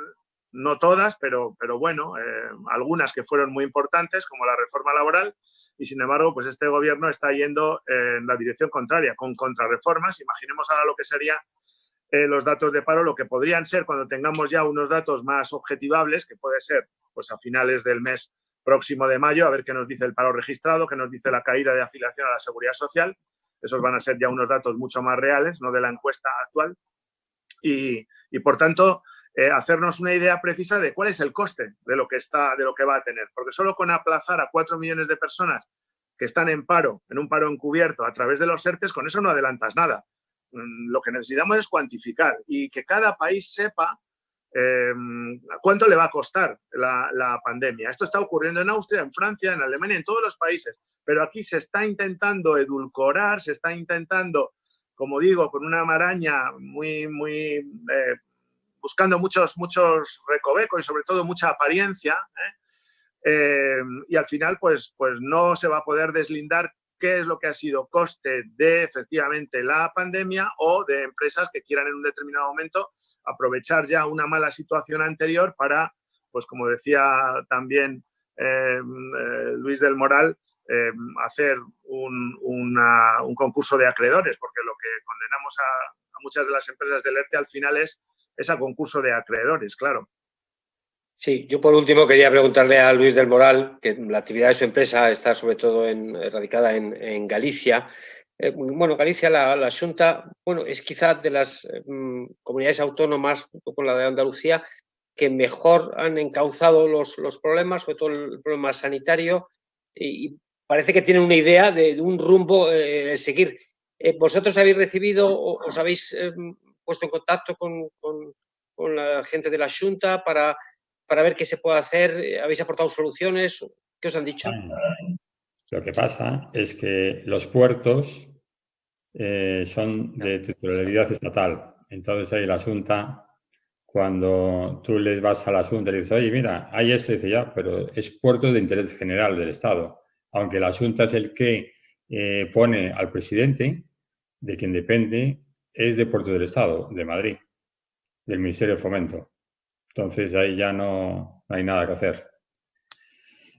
no todas, pero bueno, algunas que fueron muy importantes, como la reforma laboral, y sin embargo, pues este gobierno está yendo en la dirección contraria, con contrarreformas. Imaginemos ahora lo que serían los datos de paro, lo que podrían ser cuando tengamos ya unos datos más objetivables, que puede ser pues a finales del mes próximo de mayo, a ver qué nos dice el paro registrado, qué nos dice la caída de afiliación a la Seguridad Social. Esos van a ser ya unos datos mucho más reales, no de la encuesta actual. Y por tanto, hacernos una idea precisa de cuál es el coste de lo que va a tener. Porque solo con aplazar a 4 millones de personas que están en un paro encubierto a través de los ERTEs, con eso no adelantas nada. Lo que necesitamos es cuantificar y que cada país sepa cuánto le va a costar la pandemia. Esto está ocurriendo en Austria, en Francia, en Alemania, en todos los países. Pero aquí se está intentando edulcorar, se está intentando, como digo, con una maraña muy buscando muchos recovecos y sobre todo mucha apariencia, y al final pues no se va a poder deslindar qué es lo que ha sido coste de efectivamente la pandemia o de empresas que quieran en un determinado momento aprovechar ya una mala situación anterior para, pues como decía también Luis del Moral, hacer un concurso de acreedores, porque lo que condenamos a muchas de las empresas del ERTE al final es a concurso de acreedores, claro. Sí, yo por último quería preguntarle a Luis del Moral, que la actividad de su empresa está sobre todo radicada en Galicia. Bueno, Galicia, la Xunta, bueno, es quizás de las comunidades autónomas, junto con la de Andalucía, que mejor han encauzado los problemas, sobre todo el problema sanitario, y parece que tienen una idea de un rumbo a seguir. ¿Vosotros habéis recibido o os habéis puesto en contacto con la gente de la Xunta para ver qué se puede hacer? ¿Habéis aportado soluciones? ¿Qué os han dicho? Lo que pasa es que los puertos son de titularidad estatal. Entonces ahí la Xunta, cuando tú les vas a la Xunta y dices, oye, mira, hay esto, y dice ya, pero es puerto de interés general del Estado. Aunque la Xunta es el que pone al presidente, de quien depende, es de Puertos del Estado, de Madrid, del Ministerio de Fomento. Entonces ahí ya no hay nada que hacer.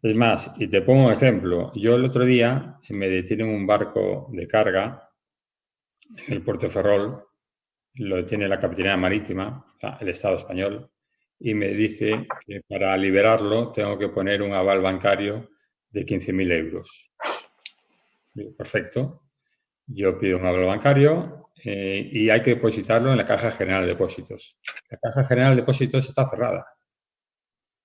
Es más, y te pongo un ejemplo. Yo el otro día me detiene un barco de carga en el puerto de Ferrol, lo detiene la Capitanía Marítima, el Estado español, y me dice que para liberarlo tengo que poner un aval bancario de 15.000 euros. Digo, perfecto. Yo pido un aval bancario y hay que depositarlo en la Caja General de Depósitos. La Caja General de Depósitos está cerrada.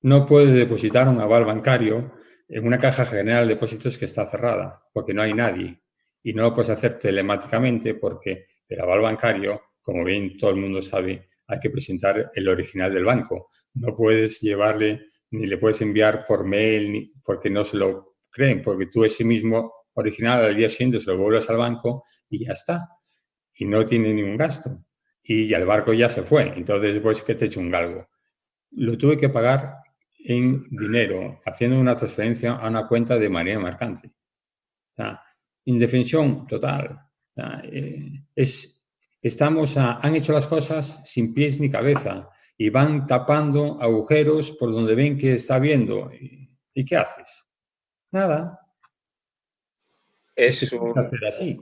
No puedes depositar un aval bancario en una Caja General de Depósitos que está cerrada, porque no hay nadie. Y no lo puedes hacer telemáticamente porque el aval bancario, como bien todo el mundo sabe, hay que presentar el original del banco. No puedes llevarle, ni le puedes enviar por mail, porque no se lo creen, porque tú ese mismo original al día siguiente se lo vuelves al banco y ya está. Y no tiene ningún gasto. Y el barco ya se fue. Entonces, después que te eche un galgo. Lo tuve que pagar en dinero, haciendo una transferencia a una cuenta de manera mercante. O sea, indefensión total. O sea, han hecho las cosas sin pies ni cabeza y van tapando agujeros por donde ven que está viendo. ¿Y qué haces? Nada. Es un... hacer así.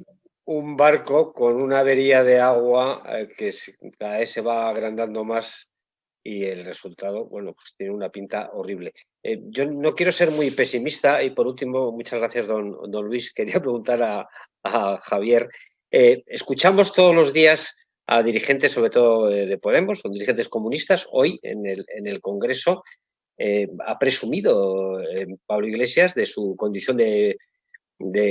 un barco con una avería de agua que cada vez se va agrandando más y el resultado, bueno, pues tiene una pinta horrible. Yo no quiero ser muy pesimista y por último, muchas gracias, don Luis. Quería preguntar a Javier. Escuchamos todos los días a dirigentes, sobre todo de Podemos, son dirigentes comunistas. Hoy en el Congreso ha presumido Pablo Iglesias de su condición de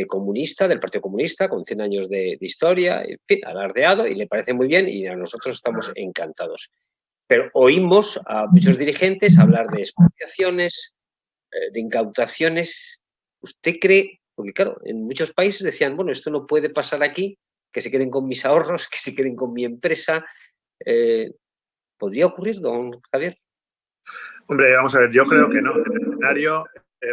comunista, del Partido Comunista, con 100 años de historia, en fin, alardeado, y le parece muy bien y a nosotros estamos encantados. Pero oímos a muchos dirigentes hablar de expropiaciones, de incautaciones. ¿Usted cree? Porque claro, en muchos países decían, bueno, esto no puede pasar aquí, que se queden con mis ahorros, que se queden con mi empresa. ¿Podría ocurrir, don Javier? Hombre, vamos a ver, yo creo que no. En el escenario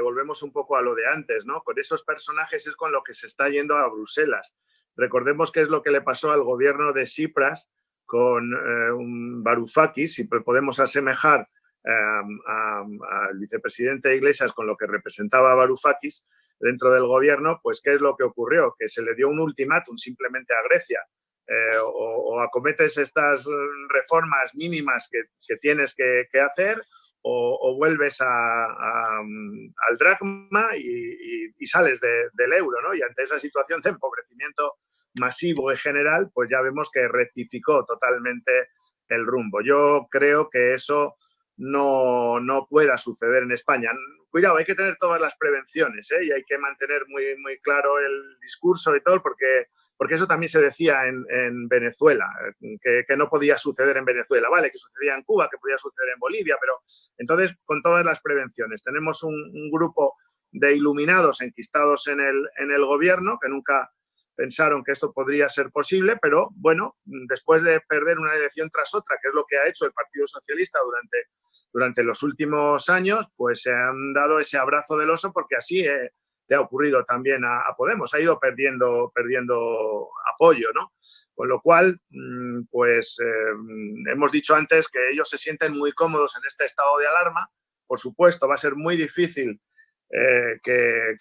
volvemos un poco a lo de antes, ¿no? Con esos personajes es con lo que se está yendo a Bruselas. Recordemos qué es lo que le pasó al gobierno de Tsipras con un Varoufakis, si podemos asemejar al vicepresidente Iglesias con lo que representaba Varoufakis dentro del gobierno, pues ¿qué es lo que ocurrió? Que se le dio un ultimátum simplemente a Grecia. O acometes estas reformas mínimas que tienes que hacer o vuelves al dracma y sales del euro, ¿no? Y ante esa situación de empobrecimiento masivo y general, pues ya vemos que rectificó totalmente el rumbo. Yo creo que eso no pueda suceder en España. Cuidado, hay que tener todas las prevenciones, ¿eh? Y hay que mantener muy, muy claro el discurso y todo, porque eso también se decía en Venezuela, que no podía suceder en Venezuela, ¿vale? Que sucedía en Cuba, que podía suceder en Bolivia, pero entonces con todas las prevenciones. Tenemos un grupo de iluminados enquistados en el gobierno que nunca pensaron que esto podría ser posible, pero bueno, después de perder una elección tras otra, que es lo que ha hecho el Partido Socialista durante los últimos años, pues se han dado ese abrazo del oso porque así le ha ocurrido también a Podemos, ha ido perdiendo apoyo, ¿no? Con lo cual, pues hemos dicho antes que ellos se sienten muy cómodos en este estado de alarma. Por supuesto, va a ser muy difícil que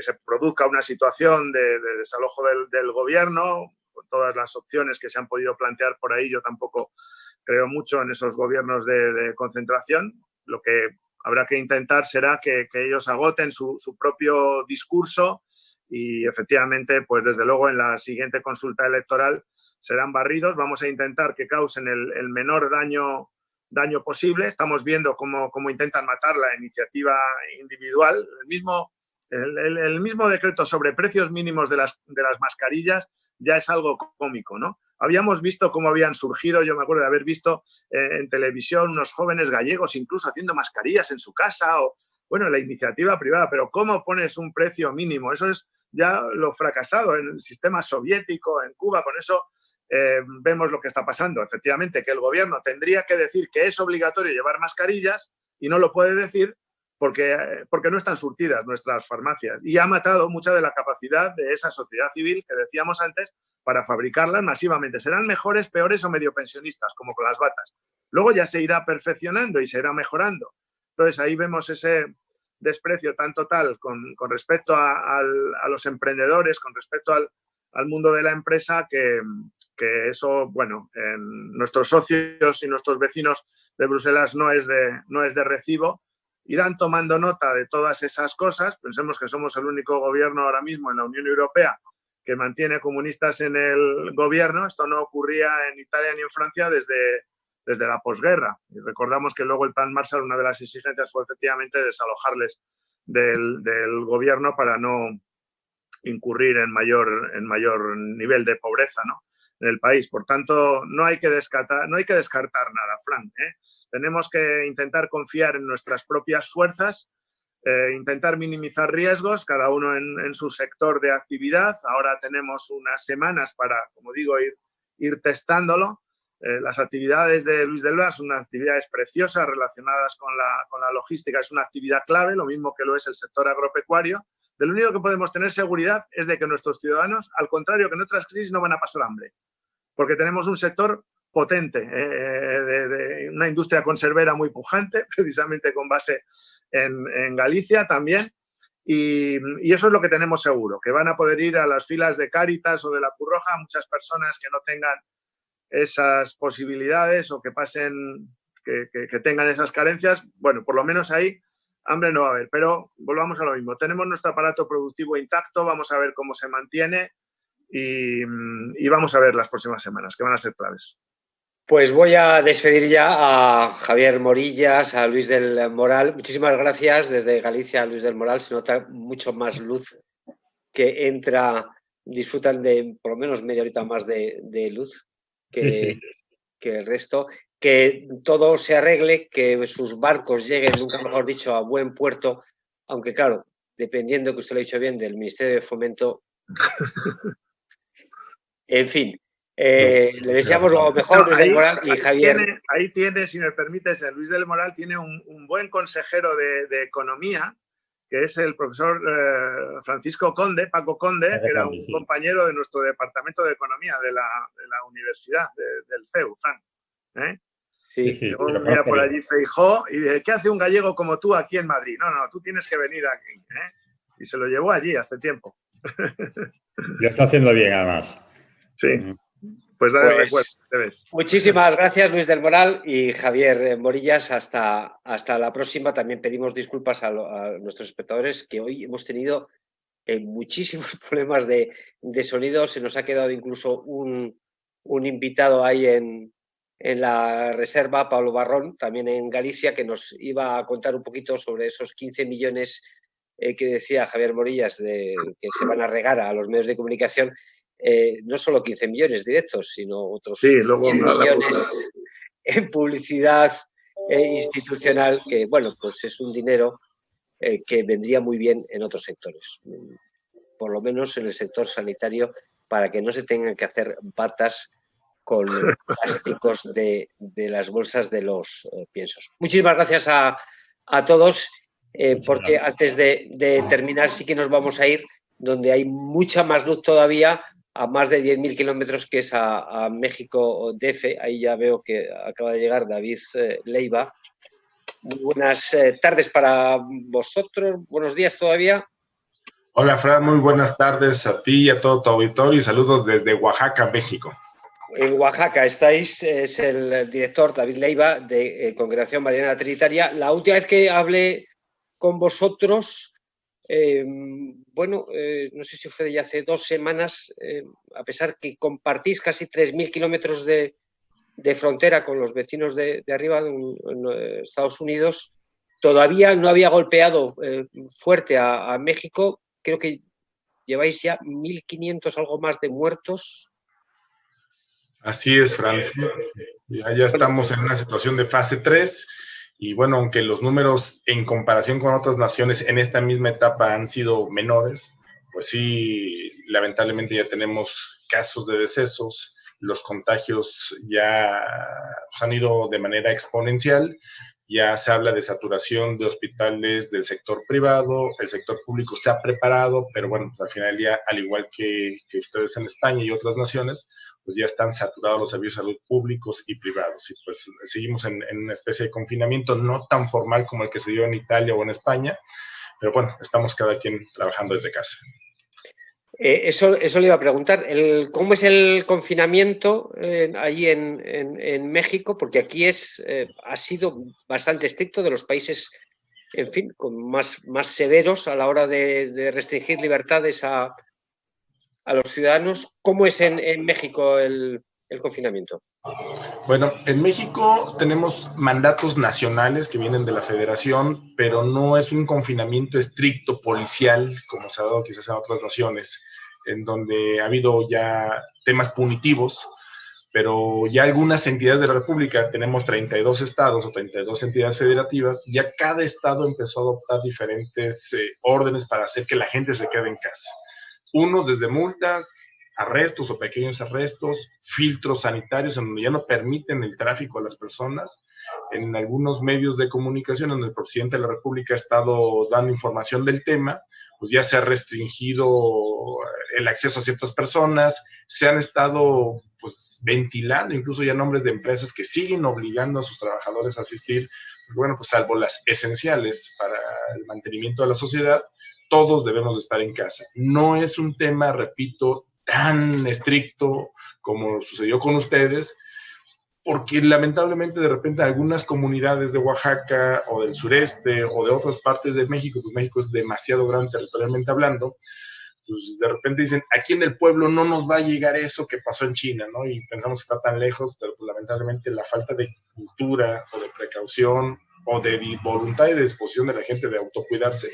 se produzca una situación de desalojo del gobierno, con todas las opciones que se han podido plantear por ahí. Yo tampoco creo mucho en esos gobiernos de concentración. Lo que habrá que intentar será que ellos agoten su propio discurso y efectivamente, pues desde luego en la siguiente consulta electoral serán barridos. Vamos a intentar que causen el menor daño posible. Estamos viendo cómo intentan matar la iniciativa individual. El mismo decreto sobre precios mínimos de las mascarillas ya es algo cómico, ¿no? Habíamos visto cómo habían surgido, yo me acuerdo de haber visto en televisión unos jóvenes gallegos incluso haciendo mascarillas en su casa o, bueno, la iniciativa privada, pero ¿cómo pones un precio mínimo? Eso es ya lo fracasado en el sistema soviético, en Cuba, con eso vemos lo que está pasando. Efectivamente, que el gobierno tendría que decir que es obligatorio llevar mascarillas y no lo puede decir porque no están surtidas nuestras farmacias. Y ha matado mucha de la capacidad de esa sociedad civil que decíamos antes para fabricarlas masivamente. Serán mejores, peores o medio pensionistas, como con las batas. Luego ya se irá perfeccionando y se irá mejorando. Entonces ahí vemos ese desprecio tan total con respecto a los emprendedores, con respecto al mundo de la empresa, que eso, bueno, en nuestros socios y nuestros vecinos de Bruselas no es de recibo. Irán tomando nota de todas esas cosas. Pensemos que somos el único gobierno ahora mismo en la Unión Europea que mantiene comunistas en el gobierno. Esto no ocurría en Italia ni en Francia desde la posguerra. Y recordamos que luego el Plan Marshall, una de las exigencias fue efectivamente desalojarles del gobierno para no incurrir en mayor nivel de pobreza, ¿no?, en el país. Por tanto, no hay que descartar nada, Fran, ¿eh? Tenemos que intentar confiar en nuestras propias fuerzas, intentar minimizar riesgos, cada uno en su sector de actividad. Ahora tenemos unas semanas para, como digo, ir testándolo. Las actividades de Luis del Blas son unas actividades preciosas relacionadas con la logística, es una actividad clave, lo mismo que lo es el sector agropecuario. De lo único que podemos tener seguridad es de que nuestros ciudadanos, al contrario que en otras crisis, no van a pasar hambre, porque tenemos un sector potente, de una industria conservera muy pujante, precisamente con base en Galicia también, Y eso es lo que tenemos seguro, que van a poder ir a las filas de Cáritas o de la Cruz Roja muchas personas que no tengan esas posibilidades o que pasen, que tengan esas carencias. Bueno, por lo menos ahí hambre no va a haber, pero volvamos a lo mismo. Tenemos nuestro aparato productivo intacto, vamos a ver cómo se mantiene y vamos a ver las próximas semanas, que van a ser claves. Pues voy a despedir ya a Javier Morillas, a Luis del Moral. Muchísimas gracias desde Galicia, Luis del Moral. Se nota mucho más luz que entra, disfrutan de por lo menos media horita más de luz que el resto. Que todo se arregle, que sus barcos lleguen, nunca mejor dicho, a buen puerto, aunque claro, dependiendo, que usted lo ha dicho bien, del Ministerio de Fomento. En fin. Le deseamos lo mejor, Luis del Moral y Javier. Ahí tiene, si me permites, Luis del Moral tiene un buen consejero de economía, que es el profesor Francisco Conde, Paco Conde, que era un compañero de nuestro departamento de economía de la universidad, del CEU, Fran. Sí, un día por allí Feijóo y dice, ¿qué hace un gallego como tú aquí en Madrid? No, tú tienes que venir aquí. Y se lo llevó allí hace tiempo. Lo está haciendo bien, además. Sí. Pues dale recuerdo. Muchísimas gracias, Luis del Moral y Javier Morillas. Hasta la próxima. También pedimos disculpas a nuestros espectadores, que hoy hemos tenido muchísimos problemas de sonido. Se nos ha quedado incluso un invitado ahí en la reserva, Pablo Barrón, también en Galicia, que nos iba a contar un poquito sobre esos 15 millones que decía Javier Morillas que se van a regar a los medios de comunicación. No solo 15 millones directos, sino otros 100 millones en publicidad institucional, que bueno, pues es un dinero que vendría muy bien en otros sectores, por lo menos en el sector sanitario, para que no se tengan que hacer batas con plásticos de las bolsas de los piensos. Muchísimas gracias a todos, porque antes de terminar sí que nos vamos a ir donde hay mucha más luz todavía, a más de 10.000 kilómetros, que es a México DF. Ahí ya veo que acaba de llegar David Leiva. Muy buenas tardes para vosotros, buenos días todavía. Hola, Fran, muy buenas tardes a ti y a todo tu auditorio y saludos desde Oaxaca, México. En Oaxaca estáis, es el director David Leiva de Congregación Mariana Trinitaria. La última vez que hablé con vosotros, no sé si fue ya hace 2 semanas, a pesar que compartís casi 3.000 kilómetros de frontera con los vecinos de arriba, en Estados Unidos, todavía no había golpeado fuerte a México. Creo que lleváis ya 1.500, algo más, de muertos. Así es, Fran. Ya estamos en una situación de fase 3. Y bueno, aunque los números en comparación con otras naciones en esta misma etapa han sido menores, pues sí, lamentablemente ya tenemos casos de decesos, los contagios ya han ido de manera exponencial, ya se habla de saturación de hospitales del sector privado, el sector público se ha preparado, pero bueno, pues al final ya, al igual que ustedes en España y otras naciones, pues ya están saturados los servicios de salud públicos y privados. Y pues seguimos en una especie de confinamiento no tan formal como el que se dio en Italia o en España, pero bueno, estamos cada quien trabajando desde casa. Eso le iba a preguntar, ¿cómo es el confinamiento allí en México? Porque aquí ha sido bastante estricto, de los países, en fin, más severos a la hora de restringir libertades a los ciudadanos. ¿Cómo es en México el confinamiento? Bueno, en México tenemos mandatos nacionales que vienen de la Federación, pero no es un confinamiento estricto policial, como se ha dado quizás en otras naciones, en donde ha habido ya temas punitivos, pero ya algunas entidades de la República, tenemos 32 estados o 32 entidades federativas, ya cada estado empezó a adoptar diferentes órdenes para hacer que la gente se quede en casa. Unos desde multas, arrestos o pequeños arrestos, filtros sanitarios en donde ya no permiten el tráfico a las personas. En algunos medios de comunicación donde el presidente de la República ha estado dando información del tema, pues ya se ha restringido el acceso a ciertas personas, se han estado pues ventilando incluso ya nombres de empresas que siguen obligando a sus trabajadores a asistir, bueno, pues salvo las esenciales para el mantenimiento de la sociedad, todos debemos de estar en casa. No es un tema, repito, tan estricto como sucedió con ustedes, porque lamentablemente de repente algunas comunidades de Oaxaca o del sureste o de otras partes de México, pues México es demasiado grande territorialmente hablando, pues de repente dicen, aquí en el pueblo no nos va a llegar eso que pasó en China, ¿no? Y pensamos que está tan lejos, pero pues lamentablemente la falta de cultura o de precaución o de voluntad y de disposición de la gente de autocuidarse,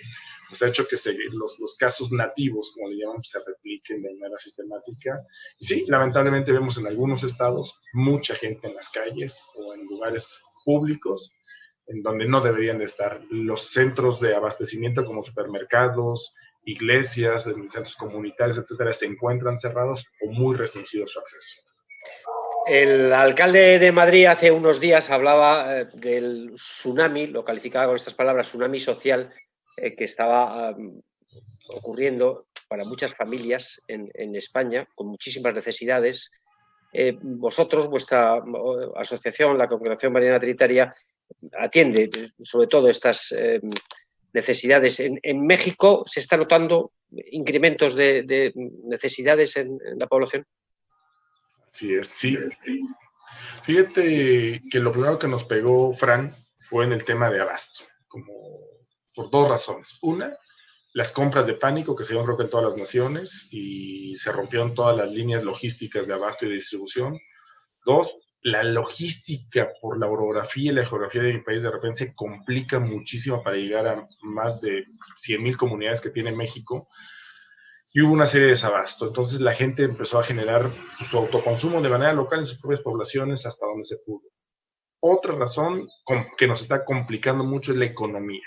pues ha hecho que los casos nativos, como le llaman, se repliquen de manera sistemática. Y sí, lamentablemente vemos en algunos estados mucha gente en las calles o en lugares públicos en donde no deberían de estar. Los centros de abastecimiento como supermercados, iglesias, centros comunitarios, etcétera, se encuentran cerrados o muy restringidos su acceso. El alcalde de Madrid hace unos días hablaba del tsunami, lo calificaba con estas palabras, tsunami social, que estaba ocurriendo para muchas familias en España, con muchísimas necesidades. Vosotros, vuestra asociación, la Congregación Mariana Trinitaria, atiende sobre todo estas necesidades. En México se está notando incrementos de necesidades en la población. Así es, sí. Fíjate que lo primero que nos pegó, Fran, fue en el tema de abasto, como por dos razones. Una, las compras de pánico que se dieron creo que en todas las naciones y se rompieron todas las líneas logísticas de abasto y de distribución. Dos, la logística por la orografía y la geografía de mi país de repente se complica muchísimo para llegar a más de 100,000 comunidades que tiene México. Y hubo una serie de desabasto. Entonces la gente empezó a generar su autoconsumo de manera local en sus propias poblaciones hasta donde se pudo. Otra razón que nos está complicando mucho es la economía.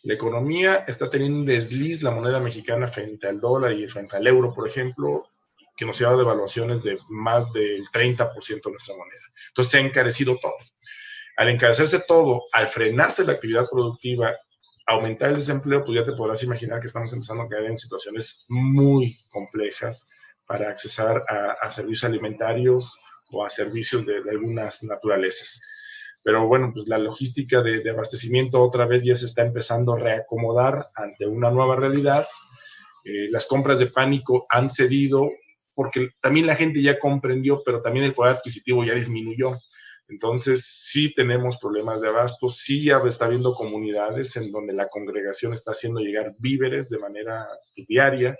La economía está teniendo un desliz, la moneda mexicana frente al dólar y frente al euro, por ejemplo, que nos lleva a devaluaciones de más del 30% de nuestra moneda. Entonces se ha encarecido todo. Al encarecerse todo, al frenarse la actividad productiva, aumentar el desempleo, pues ya te podrás imaginar que estamos empezando a caer en situaciones muy complejas para accesar a servicios alimentarios o a servicios de algunas naturalezas. Pero bueno, pues la logística de abastecimiento otra vez ya se está empezando a reacomodar ante una nueva realidad. Las compras de pánico han cedido porque también la gente ya comprendió, pero también el poder adquisitivo ya disminuyó. Entonces, sí tenemos problemas de abasto, sí ya está habiendo comunidades en donde la congregación está haciendo llegar víveres de manera diaria,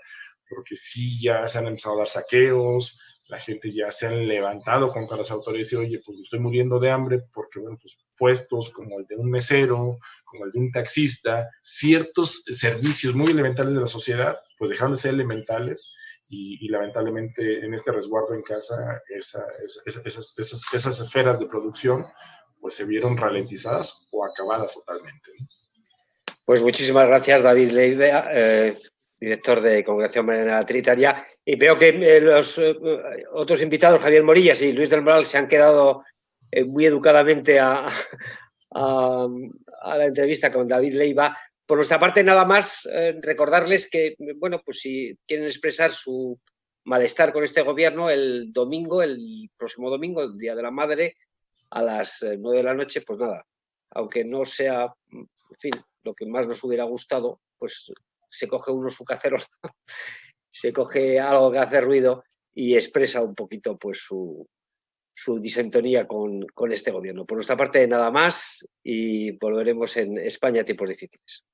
porque sí ya se han empezado a dar saqueos, la gente ya se han levantado contra las autoridades y oye, pues me estoy muriendo de hambre, porque bueno, pues puestos como el de un mesero, como el de un taxista, ciertos servicios muy elementales de la sociedad, pues dejaron de ser elementales. Y lamentablemente en este resguardo en casa esas esferas de producción pues se vieron ralentizadas o acabadas totalmente. Pues muchísimas gracias, David Leiva, director de Congregación Mariana Trinitaria. Y veo que los otros invitados, Javier Morillas y Luis del Moral, se han quedado muy educadamente a la entrevista con David Leiva. Por nuestra parte, nada más recordarles que, bueno, pues si quieren expresar su malestar con este gobierno, el próximo domingo, el Día de la Madre, a las 9 de la noche, pues nada, aunque no sea, en fin, lo que más nos hubiera gustado, pues se coge uno su cacerola, se coge algo que hace ruido y expresa un poquito pues su disentonía con este gobierno. Por nuestra parte, nada más y volveremos en España a tiempos difíciles.